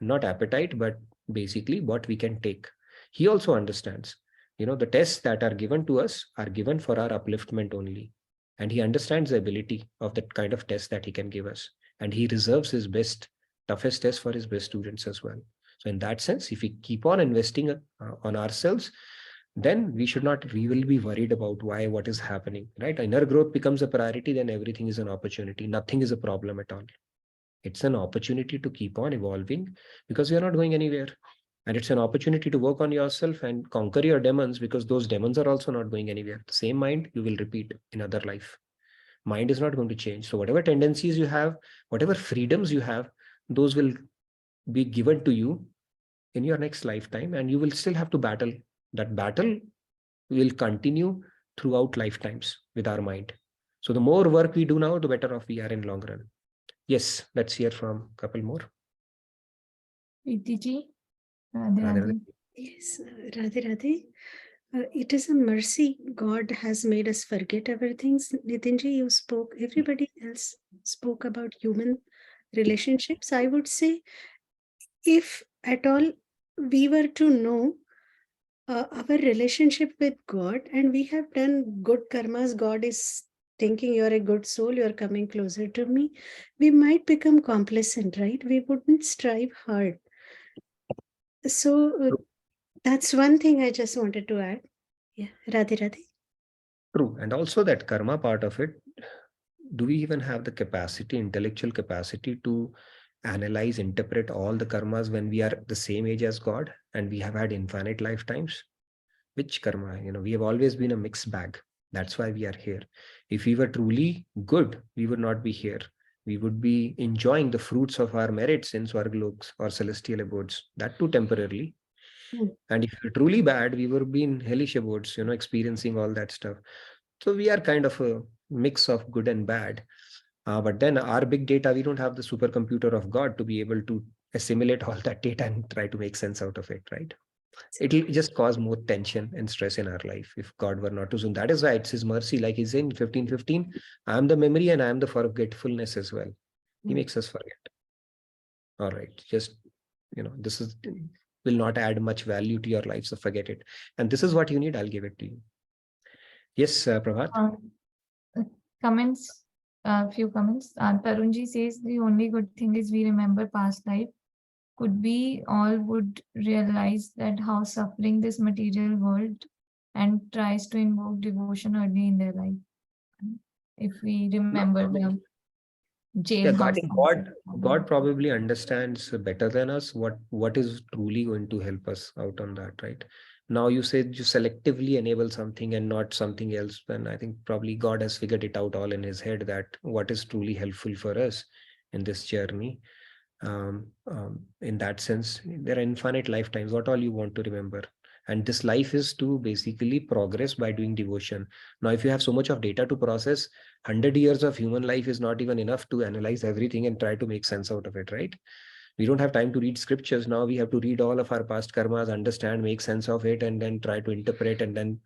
not appetite, but basically what we can take. He also understands, the tests that are given to us are given for our upliftment only. And he understands the ability of that kind of test that he can give us. And he reserves his toughest test for his best students as well. So in that sense, if we keep on investing on ourselves, then we will be worried about what is happening, right? Inner growth becomes a priority, then everything is an opportunity. Nothing is a problem at all. It's an opportunity to keep on evolving because you're not going anywhere. And it's an opportunity to work on yourself and conquer your demons, because those demons are also not going anywhere. The same mind you will repeat in other life. Mind is not going to change. So whatever tendencies you have, whatever freedoms you have, those will be given to you in your next lifetime, and you will still have to battle. That battle will continue throughout lifetimes with our mind. So the more work we do now, the better off we are in long run. Yes, let's hear from a couple more. Preeti Radhe. Yes, Radhe Radhe. It is a mercy. God has made us forget everything. Nitinji, you spoke, everybody else spoke about human relationships. I would say, if at all we were to know our relationship with God and we have done good karmas, God is thinking you're a good soul, you're coming closer to me, we might become complacent, right? We wouldn't strive hard. So that's one thing I just wanted to add. Yeah, Radhe Radhe. True. And also that karma part of it, do we even have the capacity, intellectual capacity to analyze, interpret all the karmas when we are the same age as God and we have had infinite lifetimes? Which karma? We have always been a mixed bag. That's why we are here. If we were truly good, we would not be here. We would be enjoying the fruits of our merits in Swargloks or celestial abodes, that too temporarily. And if we're truly bad, we would be in hellish abodes, experiencing all that stuff. So we are kind of a mix of good and bad. But then our big data, we don't have the supercomputer of God to be able to assimilate all that data and try to make sense out of it, right? It'll just cause more tension and stress in our life if God were not to zoom. That is why it's his mercy. Like he's in 15:15, I am the memory and I am the forgetfulness as well. He makes us forget. All right. Just, this will not add much value to your life. So forget it. And this is what you need. I'll give it to you. Yes, Prabhat. Comments, few comments. Tarunji says the only good thing is we remember past life. Could we all would realize that how suffering this material world and tries to invoke devotion early in their life? If we remember the Yeah, I jailhouse. think God probably understands better than us what is truly going to help us out on that, right? Now you said you selectively enable something and not something else, then I think probably God has figured it out all in his head that what is truly helpful for us in this journey. In that sense, there are infinite lifetimes. What all you want to remember? And this life is to basically progress by doing devotion. Now, if you have so much of data to process, 100 years of human life is not even enough to analyze everything and try to make sense out of it, right? We don't have time to read scriptures. Now we have to read all of our past karmas, understand, make sense of it, and then try to interpret. And then,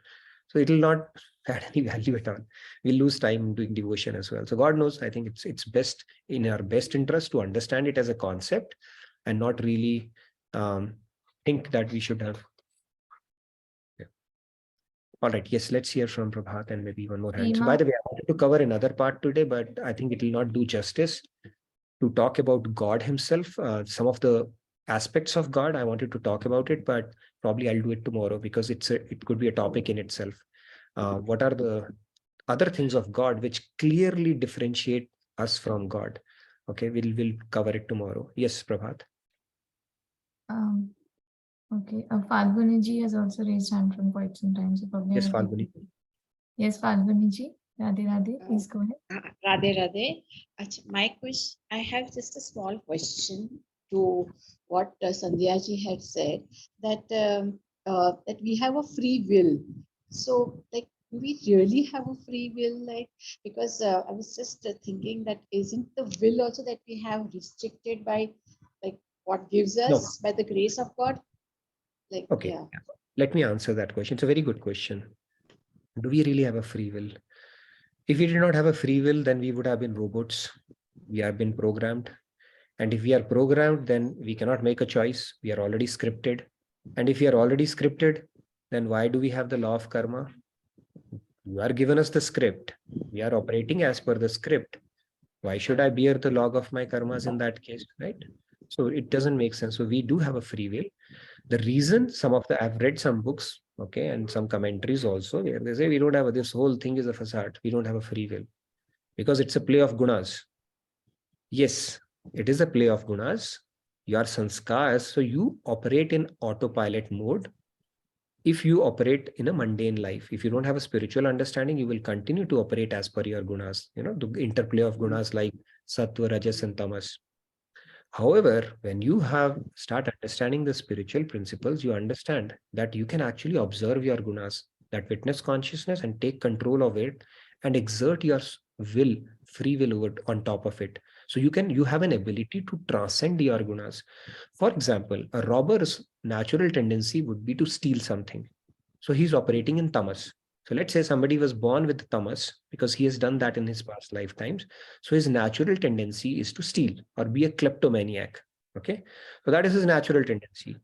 so it will not add any value at all. We'll lose time doing devotion as well. So God knows, I think it's best in our best interest to understand it as a concept and not really think that we should have. All right. Yes, let's hear from Prabhat and maybe one more hand. So by the way, I wanted to cover another part today, but I think it will not do justice to talk about God himself. Some of the aspects of God, I wanted to talk about it, but probably I'll do it tomorrow because it could be a topic in itself. What are the other things of God which clearly differentiate us from God? Okay, we'll cover it tomorrow. Yes, Prabhat. Okay, Falguni ji has also raised hand from quite some time. So probably yes, Falguni. Yes, Falguni ji. Radhe Radhe, please go ahead. Radhe Radhe. My question, I have just a small question to what Sandhya ji had said, that that we have a free will. So, like, do we really have a free will? Like, because I was just thinking that isn't the will also that we have restricted by, like, what gives us by the grace of God? Like, okay, yeah. Let me answer that question. It's a very good question. Do we really have a free will? If we did not have a free will, then we would have been robots. We have been programmed. And if we are programmed, then we cannot make a choice. We are already scripted. And if we are already scripted, then why do we have the law of karma? You are given us the script. We are operating as per the script. Why should I bear the log of my karmas in that case, right? So it doesn't make sense. So we do have a free will. The reason I've read some books, okay, and some commentaries also, where they say we don't have this whole thing is a facade. We don't have a free will because it's a play of gunas. Yes, it is a play of gunas. You are sanskars, so you operate in autopilot mode. If you operate in a mundane life, if you don't have a spiritual understanding, you will continue to operate as per your gunas, the interplay of gunas like sattva, rajas, and tamas. However, when you start understanding the spiritual principles, you understand that you can actually observe your gunas, that witness consciousness, and take control of it and exert your free will on top of it. So you have an ability to transcend your gunas. For example, a robber's natural tendency would be to steal something. So he's operating in tamas. So let's say somebody was born with tamas because he has done that in his past lifetimes. So his natural tendency is to steal or be a kleptomaniac. Okay. So that is his natural tendency.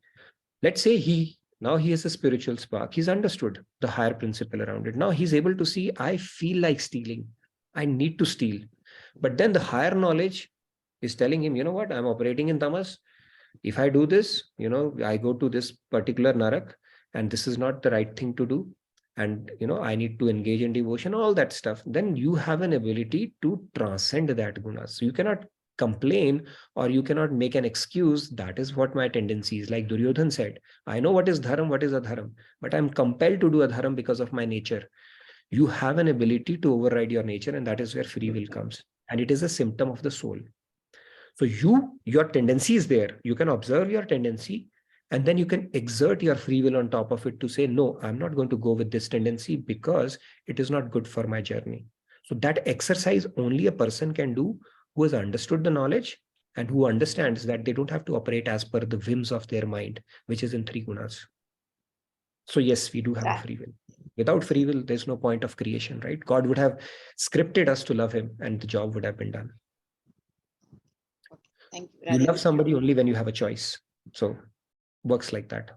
Let's say now he has a spiritual spark. He's understood the higher principle around it. Now he's able to see, I feel like stealing. I need to steal. But then the higher knowledge is telling him, you know what, I'm operating in tamas. If I do this, I go to this particular narak and this is not the right thing to do. And, I need to engage in devotion, all that stuff. Then you have an ability to transcend that gunas. So you cannot complain or you cannot make an excuse. That is what my tendency is. Like Duryodhan said, I know what is dharam, what is adharam, but I'm compelled to do adharam because of my nature. You have an ability to override your nature, and that is where free will comes. And it is a symptom of the soul. So your tendency is there. You can observe your tendency, and then you can exert your free will on top of it to say, no, I'm not going to go with this tendency because it is not good for my journey. So that exercise only a person can do who has understood the knowledge and who understands that they don't have to operate as per the whims of their mind, which is in 3 gunas. So yes, we do have a free will. Without free will, there's no point of creation, right? God would have scripted us to love him and the job would have been done. Thank you. You Radhe love Radhe. somebody only when you have a choice. So works like that.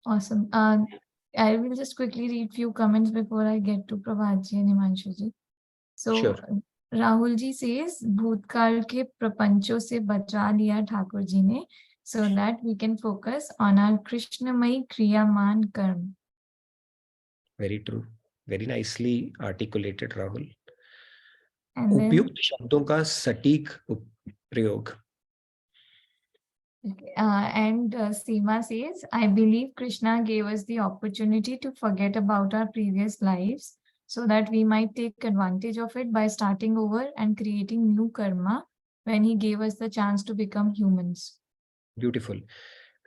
Awesome. I will just quickly read few comments before I get to Prabhatji and Himanshuji. So Sure. Rahul ji says, भूतकाल के प्रपंचों से बचा लिया ठाकुर जी ने, so that we can focus on our Krishnamai Kriyaman Karma. Very true. Very nicely articulated, Rahul. And then उपयुक्त शब्दों का सटीक प्रयोग. and Seema says, I believe Krishna gave us the opportunity to forget about our previous lives so that we might take advantage of it by starting over and creating new karma when he gave us the chance to become humans. Beautiful.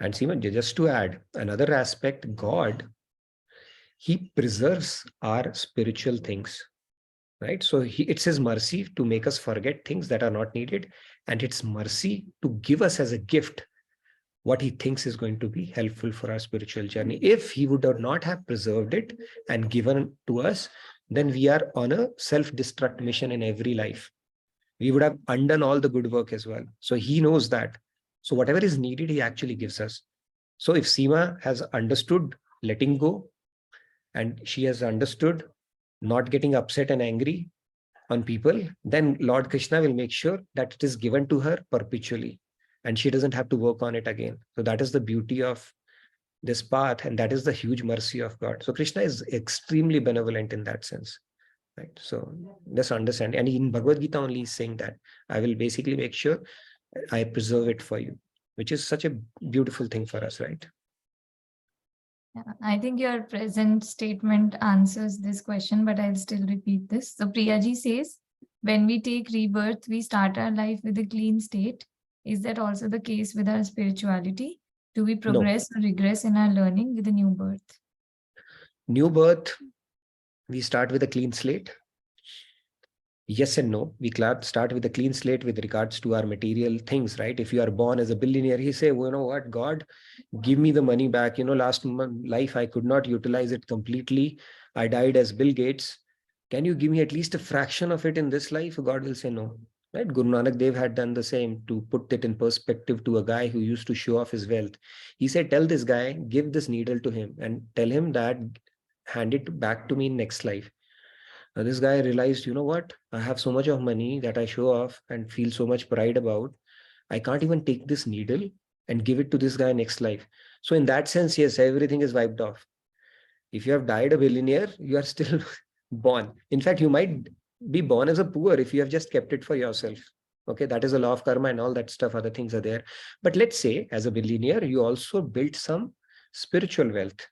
And Seema, just to add another aspect, God, he preserves our spiritual things, right? So it's his mercy to make us forget things that are not needed, and it's mercy to give us as a gift what he thinks is going to be helpful for our spiritual journey. If he would not have preserved it and given to us, then we are on a self-destruct mission in every life. We would have undone all the good work as well. So he knows that. So whatever is needed, he actually gives us. So if Seema has understood letting go, and she has understood not getting upset and angry on people, then Lord Krishna will make sure that it is given to her perpetually and she doesn't have to work on it again. So that is the beauty of this path, and that is the huge mercy of God. So Krishna is extremely benevolent in that sense, right? So just understand. And in Bhagavad Gita only is saying that I will basically make sure I preserve it for you, which is such a beautiful thing for us, right? I think your present statement answers this question, but I'll still repeat this. So Priyaji says, when we take rebirth, we start our life with a clean state. Is that also the case with our spirituality? Do we progress or regress in our learning with a new birth? New birth, we start with a clean slate. Yes and no. We start with a clean slate with regards to our material things, right? If you are born as a billionaire, he say, well, you know what, God, give me the money back. You know, last life, I could not utilize it completely. I died as Bill Gates. Can you give me at least a fraction of it in this life? God will say no, right? Guru Nanak Dev had done the same to put it in perspective to a guy who used to show off his wealth. He said, tell this guy, give this needle to him and tell him that hand it back to me in next life. Now, this guy realized, you know what? I have so much of money that I show off and feel so much pride about. I can't even take this needle and give it to this guy next life. So in that sense, yes, everything is wiped off. If you have died a billionaire, you are still born. In fact, you might be born as a poor if you have just kept it for yourself. Okay, that is a law of karma and all that stuff, other things are there. But let's say as a billionaire, you also built some spiritual wealth.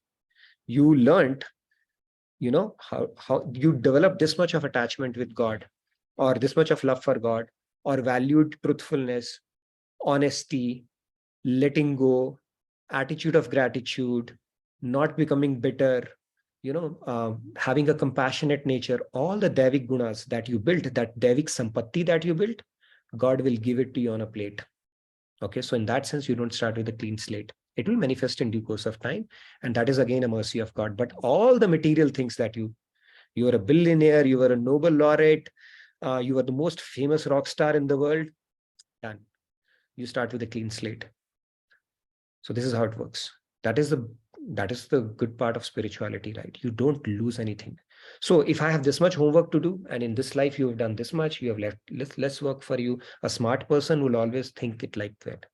You learned, you know, how you develop this much of attachment with God, or this much of love for God, or valued truthfulness, honesty, letting go, attitude of gratitude, not becoming bitter, you know, having a compassionate nature, all the Devik gunas that you built, that Devik sampatti that you built, God will give it to you on a plate. Okay, so in that sense, you don't start with a clean slate. It will manifest in due course of time. And that is again a mercy of God. But all the material things that you are a billionaire, you are a Nobel laureate, you are the most famous rock star in the world, done. You start with a clean slate. So this is how it works. That is the good part of spirituality, right? You don't lose anything. So if I have this much homework to do, and in this life you have done this much, you have left less work for you. A smart person will always think it like that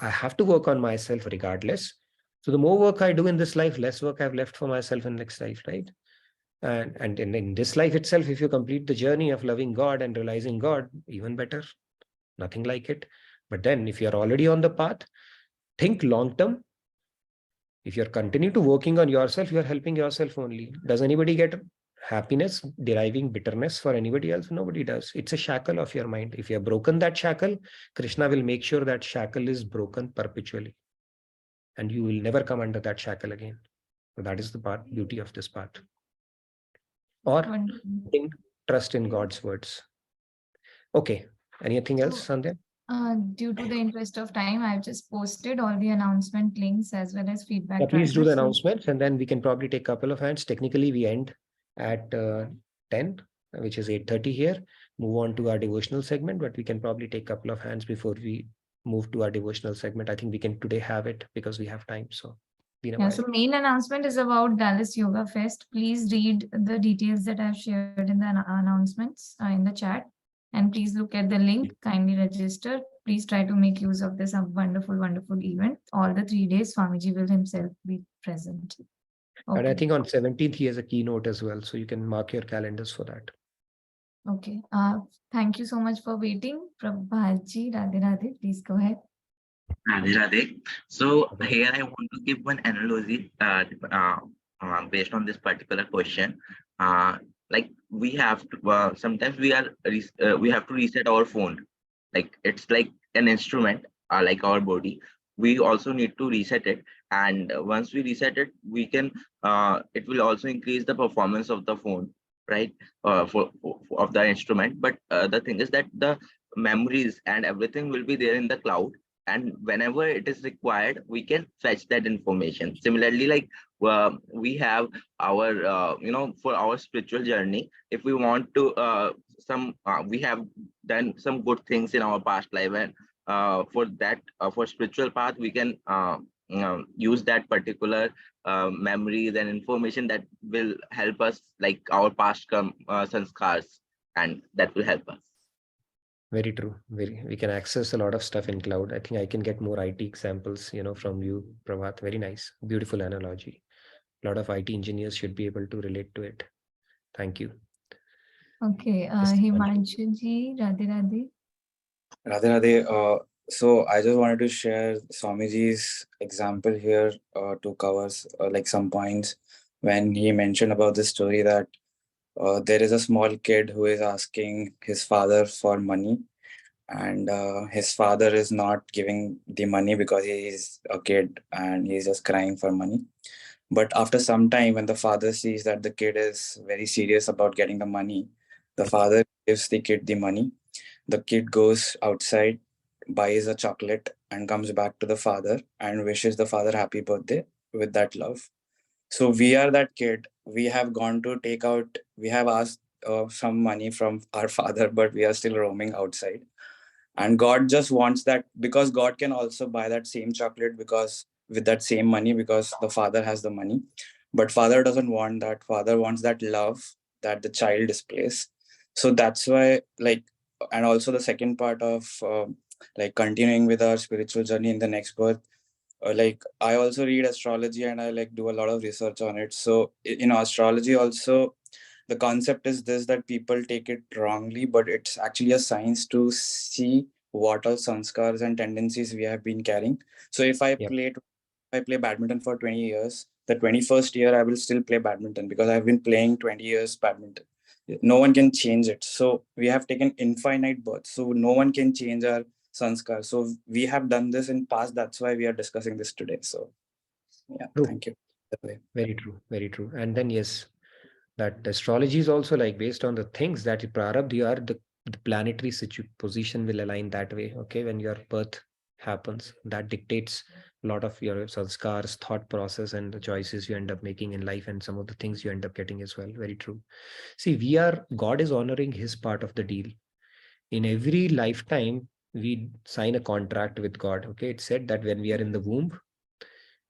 I have to work on myself regardless. So the more work I do in this life, less work I've left for myself in next life, right? And in this life itself, if you complete the journey of loving God and realizing God, even better. Nothing like it. But then if you're already on the path, think long term. If you're continue to working on yourself, you're helping yourself only. Does anybody get happiness deriving bitterness for anybody else? Nobody does. It's a shackle of your mind. If you have broken that shackle, Krishna will make sure that shackle is broken perpetually. And you will never come under that shackle again. So that is the beauty of this path. Or trust in God's words. Okay. Anything else, Sandhya? Due to the interest of time, I've just posted all the announcement links as well as feedback. Yeah, please do the drivers. announcements, and then we can probably take a couple of hands. Technically, we end at 10, which is 8:30 here. Move on to our devotional segment, but we can probably take a couple of hands before we move to our devotional segment. I think we can today have it because we have time. So, Yeah, so main announcement is about Dallas Yoga Fest. Please read the details that I've shared in the announcements in the chat. And please look at the link, kindly register. Please try to make use of this wonderful, wonderful event. All the 3 days, Swamiji will himself be present. And I think on 17th, he has a keynote as well. So you can mark your calendars for that. Okay. Thank you so much for waiting. Prabhaji, Radhe Radhe, please go ahead. Radhe Radhe. So here I want to give one analogy based on this particular question. Like we have to, sometimes we have to reset our phone. Like it's like an instrument, like our body. We also need to reset it, and once we reset it, we can. It will also increase the performance of the phone, right? Of the instrument. But the thing is that the memories and everything will be there in the cloud, and whenever it is required, we can fetch that information. Similarly, like we have our for our spiritual journey, if we want to we have done some good things in our past life, and for that for spiritual path we can use that particular memories and information that will help us, like our past sanskars, and that will help us. Very true. We can access a lot of stuff in cloud. I think I can get more IT examples, from you, Prabhat. Very nice. Beautiful analogy. A lot of IT engineers should be able to relate to it. Thank you. Okay. Himanshu ji, Radhe Radhe. Radhe Radhe. So I just wanted to share Swamiji's example here to cover like some points when he mentioned about the story that there is a small kid who is asking his father for money, and his father is not giving the money because he is a kid and he's just crying for money. But after some time, when the father sees that the kid is very serious about getting the money, the father gives the kid the money. The kid goes outside, buys a chocolate, and comes back to the father and wishes the father happy birthday with that love. So we are that kid. We have gone to take out, we have asked some money from our father, but we are still roaming outside. And God just wants that, because God can also buy that same chocolate because with that same money, because the father has the money. But father doesn't want that. Father wants that love that the child displays. So that's why, like, and also the second part of like continuing with our spiritual journey in the next birth, like I also read astrology and I like do a lot of research on it. So astrology also, the concept is this, that people take it wrongly, but it's actually a science to see what all sanskars and tendencies we have been carrying. So if I play badminton for 20 years, the 21st year I will still play badminton because I've been playing 20 years badminton. No one can change it. So we have taken infinite birth, so no one can change our sanskar. So we have done this in past, that's why we are discussing this today. So yeah, True. thank you. Very true, very true. And then yes, that astrology is also like based on the things that prarabdha you are, the planetary position will align that way. Okay, when your birth happens, that dictates a lot of your sanskars, thought process, and the choices you end up making in life, and some of the things you end up getting as well. Very true. See, God is honoring his part of the deal. In every lifetime, we sign a contract with God. Okay, it's said that when we are in the womb,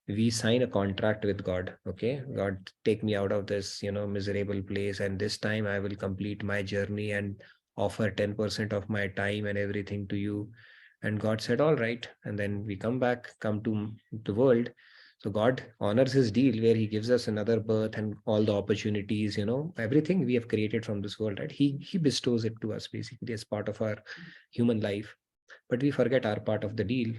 we sign a contract with God. Okay, God, take me out of this, miserable place, and this time I will complete my journey and offer 10% of my time and everything to you. And God said, all right. And then we come to the world. So God honors his deal where he gives us another birth and all the opportunities, everything we have created from this world, right? He bestows it to us basically as part of our human life. But we forget our part of the deal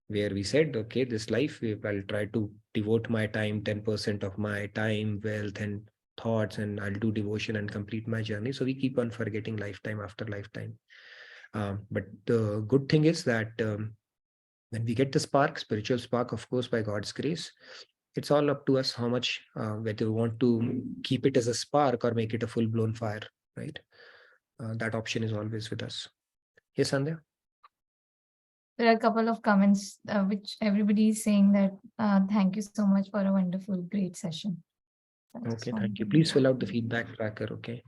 where we said, okay, this life, I'll try to devote my time, 10% of my time, wealth, and thoughts, and I'll do devotion and complete my journey. So we keep on forgetting lifetime after lifetime. But the good thing is that when we get the spark, spiritual spark, of course, by God's grace, it's all up to us how much, whether we want to keep it as a spark or make it a full blown fire, right? That option is always with us. Yes, Sandhya? There are a couple of comments which everybody is saying that thank you so much for a wonderful, great session. Okay, thank you. Please fill out the feedback tracker, okay?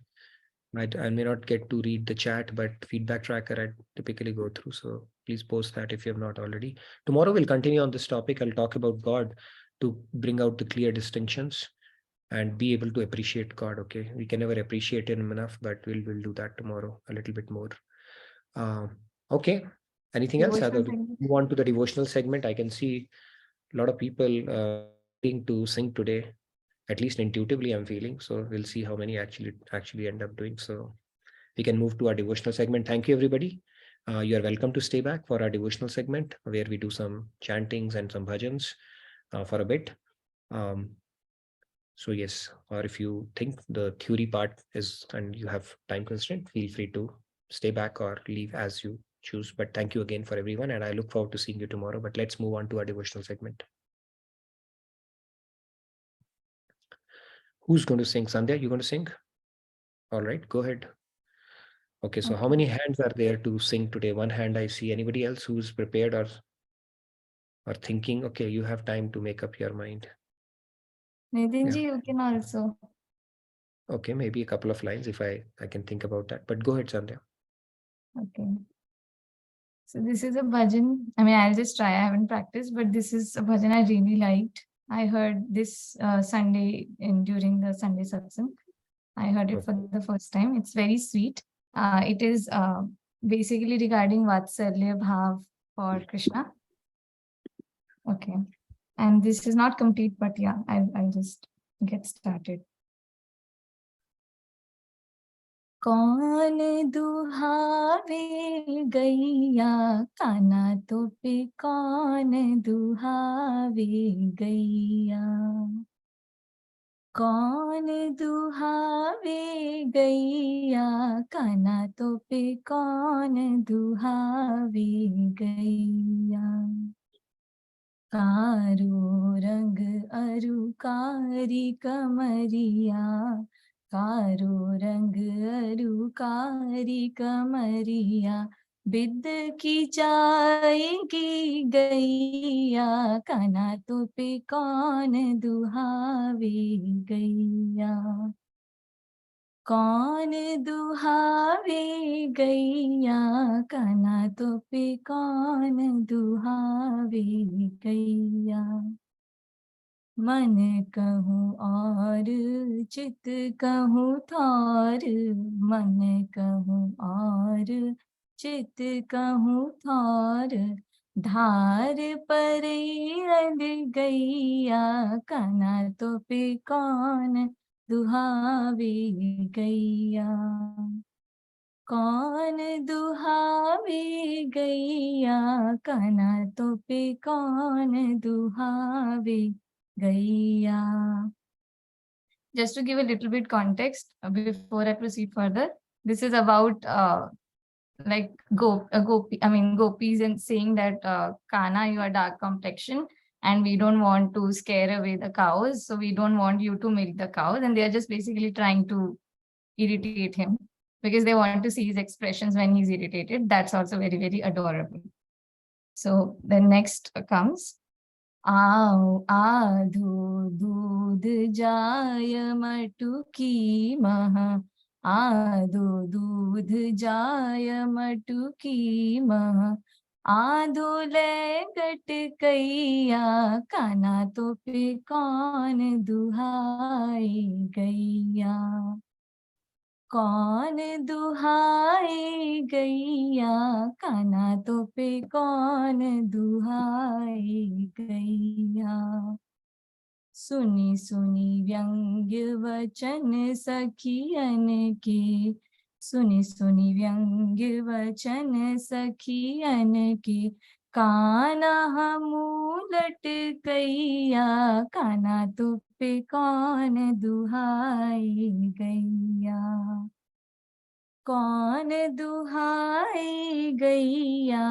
I may not get to read the chat, but feedback tracker I typically go through. So please post that if you have not already. Tomorrow we'll continue on this topic. I'll talk about God to bring out the clear distinctions and be able to appreciate God, okay? We can never appreciate him enough, but we'll do that tomorrow a little bit more. Okay. Anything else? Devotional Other segment. move on to the devotional segment. I can see a lot of people willing to sing today. At least intuitively, I'm feeling. So we'll see how many actually end up doing. So we can move to our devotional segment. Thank you, everybody. You are welcome to stay back for our devotional segment where we do some chantings and some bhajans for a bit. So yes, or if you think the theory part is and you have time constraint, feel free to stay back or leave as you choose. But thank you again for everyone, and I look forward to seeing you tomorrow. But let's move on to our devotional segment. Who's going to sing? Sandhya, you going to sing? All right, go ahead. Okay, so how many hands are there to sing today? One hand I see. Anybody else who's prepared or thinking? Okay, you have time to make up your mind. Nitinji, you can also. Okay, maybe a couple of lines if I can think about that. But go ahead, Sandhya. Okay. So this is a bhajan. I mean, I'll just try. I haven't practiced, but this is a bhajan I really liked. I heard this Sunday during the Sunday satsang. I heard it for the first time. It's very sweet. It is basically regarding Vatsalya Bhav for Krishna. Okay. And this is not complete, but yeah, I'll just get started. कौन दुहावे गैया काना तो पे कौन दुहावे गैया कौन दुहावे गैया काना तो पे कौन दुहावे गैया कारो रंग अरु कारी कमरिया कारो रंग अरु कारी कमरिया बिद की जाएगी गैया काना तो पे कौन दुहावे गैया कौन दुहावे गैया काना तो पे कौन दुहावे गैया मन कहूँ और चित कहूँ थौर मन कहूँ और चित कहूँ थौर धार पर अल गैया काना तो पे कौन दुहावे गैया कौन दुहावे गैया काना तो पे कौन दुहावे गैया. Just to give a little bit context before I proceed further, this is about like gopis and saying that Kana, you are dark complexion and we don't want to scare away the cows, so we don't want you to milk the cows, and they are just basically trying to irritate him because they want to see his expressions when he's irritated. That's also very, very adorable. So the next comes आओ आधो दूध जाय मटुकी महा आधो दूध जाय मटुकी महा आधो ले गटकैया काना तो पे कौन दुहाई गैया कौन दुहाई गैया काना तो पे कौन दुहाई गैया सुनी सुनी व्यंग्य वचन सखियन के, सुनी सुनी व्यंग्य वचन सखियन के, काना हमू लटकैया, काना तो पे कौन दुहाई गैया, कौन दुहाई गैया,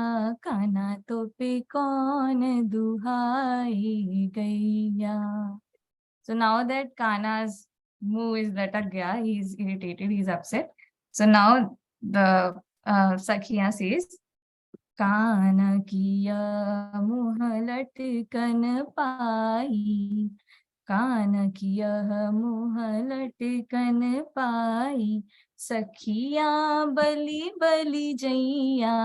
काना तो पे कौन दुहाई गैया. So now that Kana's moo is latak gaya, he's irritated, he's upset. So now the Sakhiya says, कान किया मुँह लटकन पाई, कान किया मुँह लटकन पाई, सखिया बलि बलि जैया,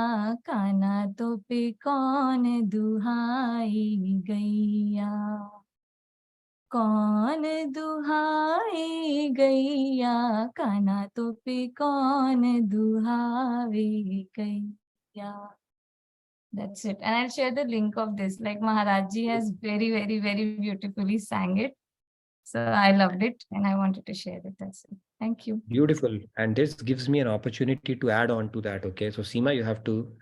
काना तो पे कौन दुहाई गैया, कौन दुहाई गैया, काना तो पे कौन दुहावे गैया. That's it. And I'll share the link of this. Like Maharaj Ji has very, very, very beautifully sang it. So I loved it and I wanted to share it. That's it. Thank you. Beautiful. And this gives me an opportunity to add on to that. Okay. So Seema, you have to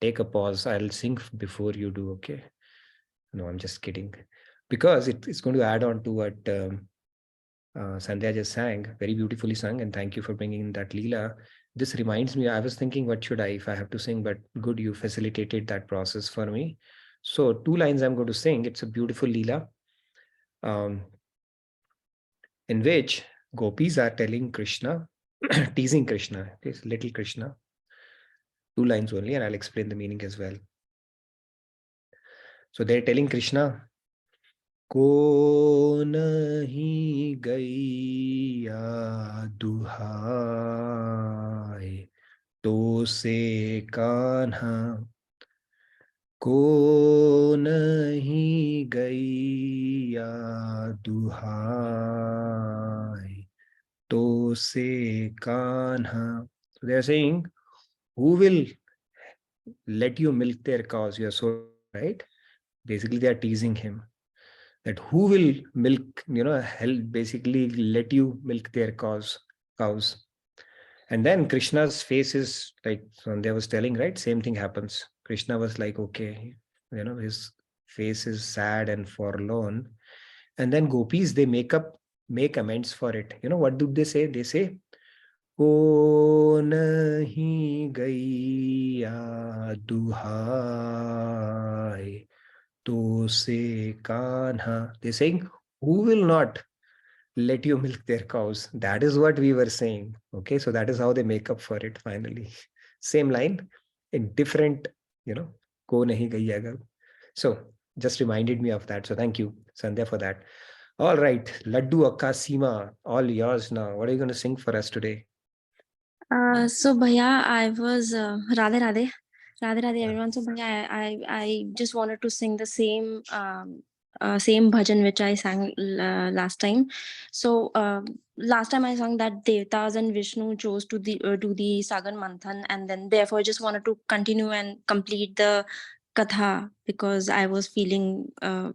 take a pause. I'll sing before you do. Okay. No, I'm just kidding. Because it's going to add on to what Sandhya just sang, very beautifully sung. And thank you for bringing in that Leela. This reminds me, I was thinking, what should I, if I have to sing, but good, you facilitated that process for me. So 2 lines I'm going to sing. It's a beautiful Leela, in which gopis are telling Krishna, teasing Krishna, okay, little Krishna. 2 lines only, and I'll explain the meaning as well. So they're telling Krishna, को नहीं गैया दुहाई तो से कान्हा, को नहीं गैया दुहाई तो से Kanha. So they are saying, who will let you milk their cows? You are so right. Basically, they are teasing him. That who will milk, help basically let you milk their cows. And then Krishna's face is like, Sandhya was telling, right? Same thing happens. Krishna was like, okay, his face is sad and forlorn. And then gopis, they make amends for it. What do they say? They say, को नहीं गैया दुहाई तो से Kanha. They're saying, who will not let you milk their cows? That is what we were saying. Okay, so that is how they make up for it finally. Same line in different, ko nahi gaiya. So just reminded me of that. So thank you, Sandhya, for that. All right, Laddu Akka Seema, all yours now. What are you going to sing for us today? So Bhaiya, I was Radhe Radhe. Radhe Radhe everyone. So Bhaiya, I just wanted to sing the same same bhajan which I sang last time. So last time I sang that Devtas and Vishnu chose to do the Sagan Manthan, and then therefore I just wanted to continue and complete the Katha because I was feeling I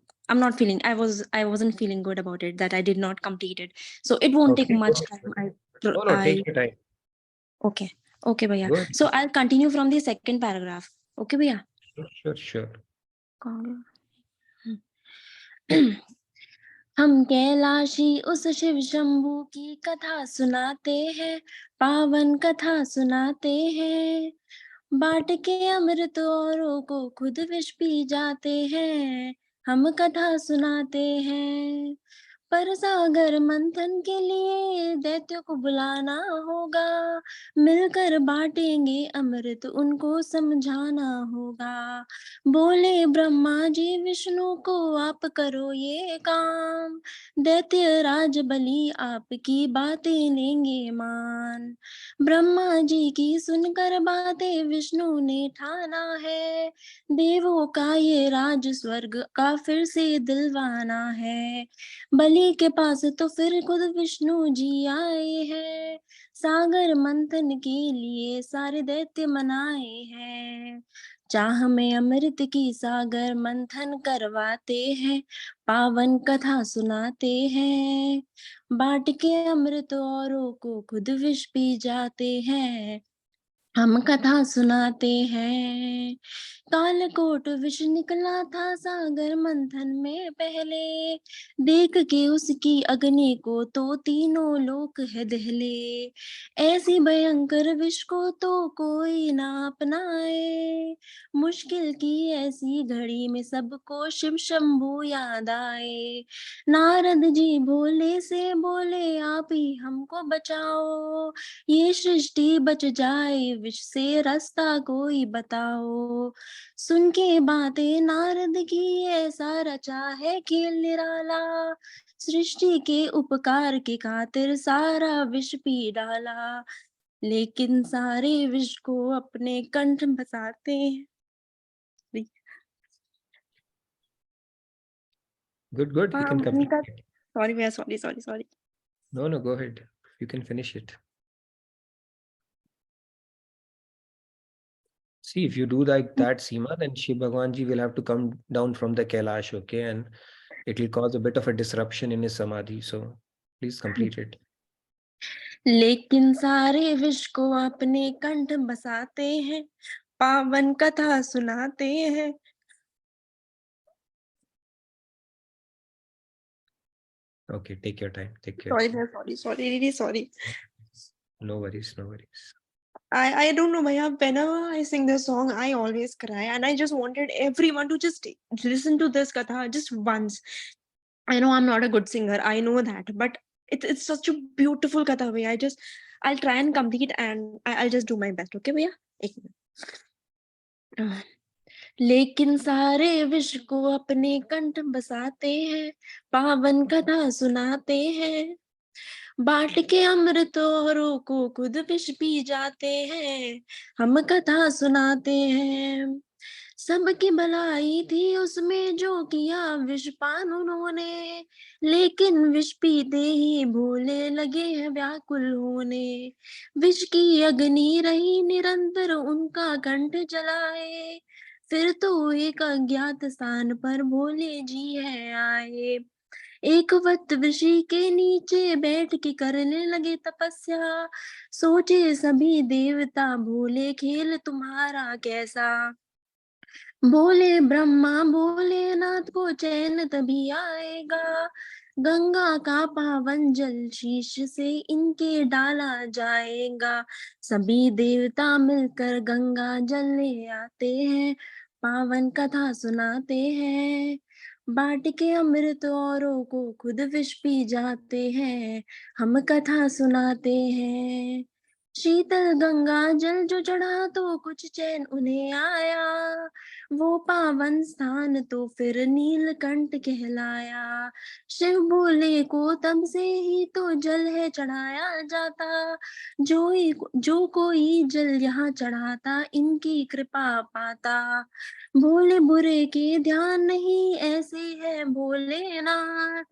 wasn't feeling good about it, that I did not complete it. So it won't take much time. No, take your time. Okay, Bhaiya. Good. So I'll continue from the second paragraph. Okay, Bhaiya. Sure. हम कैलाशी उस शिव शंभू की कथा सुनाते हैं, पावन कथा सुनाते हैं, बांट के अमृत औरों को खुद विष पी जाते हैं, हम कथा सुनाते हैं। पर सागर मंथन के लिए दैत्यों को बुलाना होगा, मिलकर बांटेंगे अमृत उनको समझाना होगा। बोले ब्रह्मा जी विष्णु को आप करो ये काम, दैत्य राज बलि आपकी बातें लेंगे मान। ब्रह्मा जी की सुनकर बातें विष्णु ने ठाना है, देवों का ये राज स्वर्ग का फिर से दिलवाना है। बलि के पास तो फिर खुद विष्णु जी आए हैं, सागर मंथन के लिए सारे दैत्य मनाए हैं। चाह में अमृत की सागर मंथन करवाते हैं, पावन कथा सुनाते हैं। बांट के अमृत औरों को खुद विष पी जाते हैं, हम कथा सुनाते हैं। कालकोट विष निकला था सागर मंथन में पहले, देख के उसकी अग्नि को तो तीनों लोक है दहले। ऐसी भयंकर विष को तो कोई ना अपनाए, मुश्किल की ऐसी घड़ी में सबको शिव शंभू याद आए। नारद जी भोले से बोले आप ही हमको बचाओ, ये सृष्टि बच जाए विष से रास्ता कोई बताओ। सुन के बातें नारद की ऐसा रचा है खेल निराला, सृष्टि के उपकार के खातिर सारा विष पी डाला। लेकिन सारे विष को अपने कंठ बसाते हैं। Good, good. You can पावन complete का it. सॉरी भैया, sorry. No, no, go ahead. You can finish it. See, if you do that Seema, then Shiv Bhagwan ji will have to come down from the Kailash, okay? And it will cause a bit of a disruption in his samadhi. So please complete it. लेकिन सारे विष को अपने कंठ बसाते हैं, पावन कथा सुनाते हैं। Okay, take your time. Take your time. Really sorry. No worries, no worries. I don't know, Bhaiya, whenever I sing this song, I always cry, and I just wanted everyone to just listen to this katha just once. I know I'm not a good singer, I know that, but it's such a beautiful katha, Bhaiya. I'll try and complete, and I'll just do my best, okay, Bhaiya? एक minute. लेकिन सारे विश्व को अपने कंठ बसाते हैं, पावन कथा सुनाते हैं। बांट के अमृत औरों को खुद विष पी जाते हैं, हम कथा सुनाते हैं। सबकी भलाई थी उसमें जो किया विष पान उन्होंने, लेकिन विष पीते ही भूले लगे हैं व्याकुल होने। विष की अग्नि रही निरंतर उनका कंठ जलाए, फिर तो एक अज्ञात स्थान पर भोले जी है आए। एक वक्त ऋषि के नीचे बैठ के करने लगे तपस्या, सोचे सभी देवता भोले खेल तुम्हारा कैसा। बोले ब्रह्मा भोलेनाथ को चैन तभी आएगा, गंगा का पावन जल शीश से इनके डाला जाएगा। सभी देवता मिलकर गंगा जल ले आते हैं, पावन कथा सुनाते हैं। बांट के अमृत औरों को खुद विष पी जाते हैं, हम कथा सुनाते हैं। शीतल गंगा जल जो चढ़ा तो कुछ चैन उन्हें आया, वो पावन स्थान तो फिर नीलकंठ कहलाया। शिव भोले को तब से ही तो जल है चढ़ाया जाता, जो कोई जल यहाँ चढ़ाता इनकी कृपा पाता। भोले बुरे के ध्यान नहीं ऐसे है भोलेनाथ,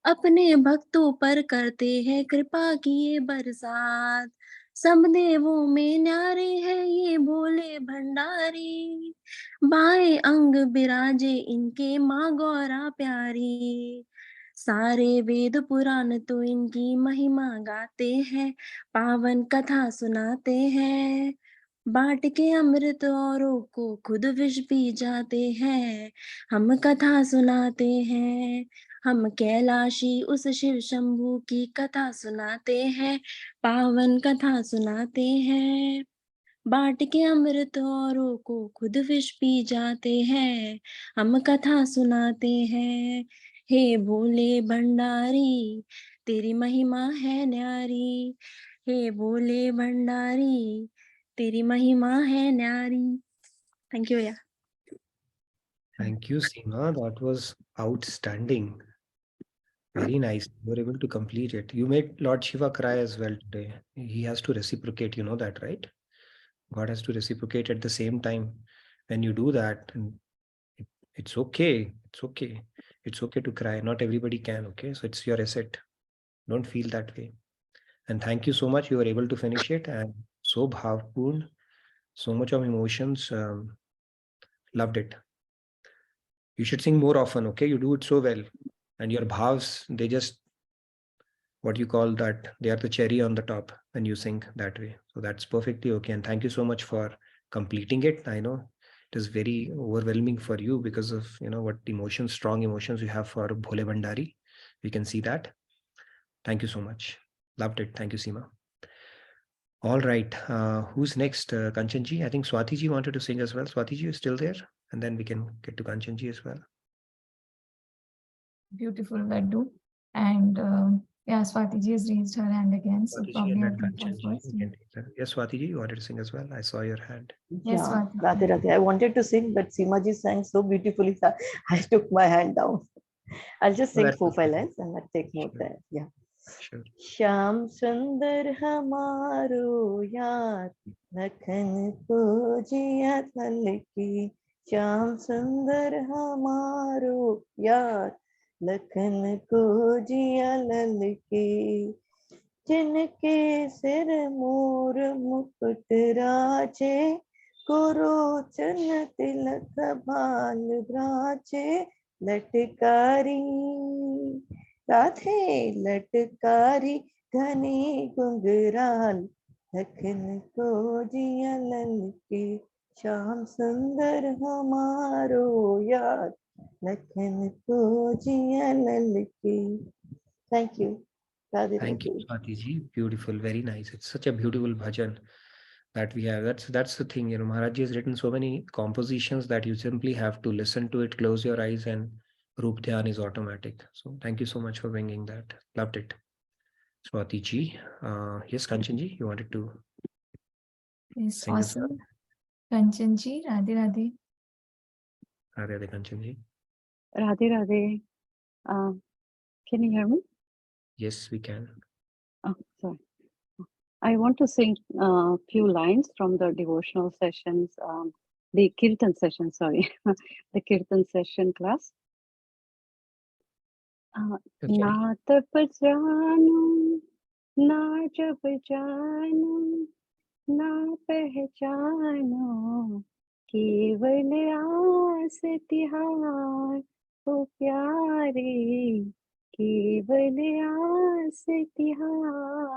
अपने भक्तों पर करते हैं कृपा किए बरसात। सब देवों में न्यारे है ये भोले भंडारी, बाएं अंग विराजे इनके माँ गौरा प्यारी। सारे वेद पुराण तो इनकी महिमा गाते हैं, पावन कथा सुनाते हैं। बांट के अमृत औरों को खुद विष पी जाते हैं, हम कथा सुनाते हैं। हम कैलाशी उस शिव शंभू की कथा सुनाते हैं, पावन कथा सुनाते हैं। बांट के अमृत औरों को खुद विष पी जाते हैं, हम कथा सुनाते हैं। हे भोले भंडारी तेरी महिमा है न्यारी, हे भोले भंडारी तेरी महिमा है न्यारी। थैंक यू भैया। Thank you, Seema. That was outstanding. Very nice. You were able to complete it. You made Lord Shiva cry as well today. He has to reciprocate, you know that, right? God has to reciprocate at the same time. When you do that, and it's okay. It's okay. It's okay to cry. Not everybody can, okay? So it's your asset. Don't feel that way. And thank you so much. You were able to finish it, and so bhavpurn, so much of emotions. Loved it. You should sing more often, okay? You do it so well. And your bhavs, they just, what you call that, they are the cherry on the top when you sing that way. So that's perfectly okay. And thank you so much for completing it. I know it is very overwhelming for you because of, what emotions, strong emotions you have for Bhole Bhandari. We can see that. Thank you so much. Loved it. Thank you, Seema. All right. Who's next? Kanchanji? I think Swatiji wanted to sing as well. Swatiji, you still there? And then we can get to Kanchanji as well. Beautiful, Laddu. And yeah, Swatiji has raised her hand again. So Swatiji probably and her then group was Kanchanji. first. We can take that. Yes, Swatiji, you wanted to sing as well. I saw your hand. Yes, Yeah, Swatiji. Radhe Radhe. I wanted to sing, but Seemaji sang so beautifully that I took my hand down. I'll just Oh, sing that's 4-5 okay. lines and I'll take more Sure. time. Yeah. Sure. Shyam सुंदर हमारो यार लखन को जिया लल की श्याम सुंदर हमारो यार लखन को जिया लल की जिनके सिर मोर मुकुट राजे कुरोचन तिलक भाल ब्राचे लटकारी राधे लटकारी घनी गुंगराल लखन को जिया लल के श्याम सुंदर हमारो यार लखन को जिया लल के thank you Radhe Thank you, Radhe Swatiji. Beautiful, very nice. It's such a beautiful bhajan that we have. That's the thing, Maharaj has written so many compositions that you simply have to listen to it, close your eyes, and Roop Dhyan is automatic. So thank you so much for bringing that. Loved it. Swatiji. Yes, Kanchanji, you wanted to Yes, sing as well? awesome. Kanchanji, Radhe Radhe. Radhe Kanchanji. Radhe Radhe. Can you hear me? Yes, we can. Oh, sorry. I want to sing a few lines from the devotional sessions, the Kirtan session, sorry, the Kirtan session class. Na tap janu, na jab janu, na pehchano, केवल आस तिहार ओ प्यारे केवल आस तिहार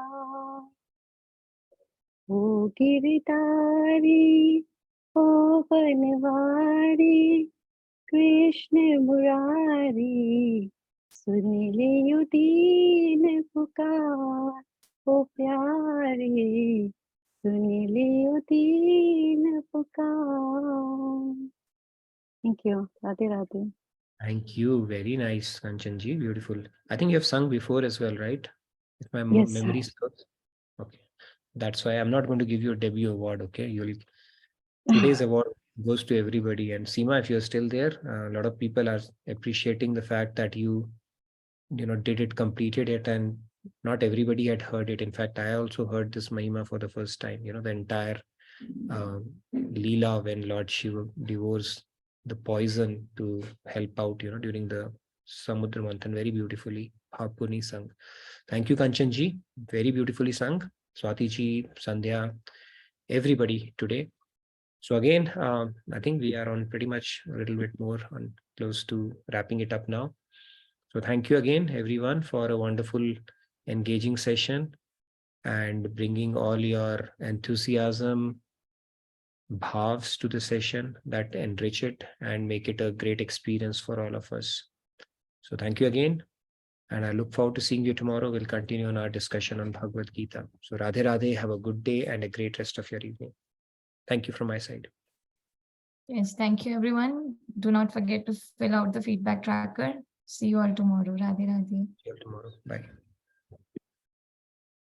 ओ गिरधारी ओ बनवारी कृष्ण मुरारी सुन लियो दीन पुकार ओ प्यारे सुन लियो दीन पुकार Thank you. Radhe Radhe. Thank you. Very nice, Kanchanji. Beautiful. I think you have sung before as well, right? If my Yes, memory serves. Okay. That's why I'm not going to give you a debut award, okay? Today's award goes to everybody. And Seema, if you're still there, a lot of people are appreciating the fact that you did it, completed it, and not everybody had heard it. In fact, I also heard this Mahima for the first time, the entire Leela when Lord Shiva devours the poison to help out, during the Samudra Manthan, very beautifully. Hapuni sung. Thank you, Kanchanji. Very beautifully sung. Swatiji, Sandhya, everybody today. So again, I think we are on pretty much a little bit more on close to wrapping it up now. So thank you again, everyone, for a wonderful, engaging session and bringing all your enthusiasm, bhavs to the session that enrich it and make it a great experience for all of us. So thank you again. And I look forward to seeing you tomorrow. We'll continue on our discussion on Bhagavad Gita. So Radhe Radhe, have a good day and a great rest of your evening. Thank you from my side. Yes, thank you, everyone. Do not forget to fill out the feedback tracker. See you all tomorrow. Radhe Radhe. See you tomorrow. Bye.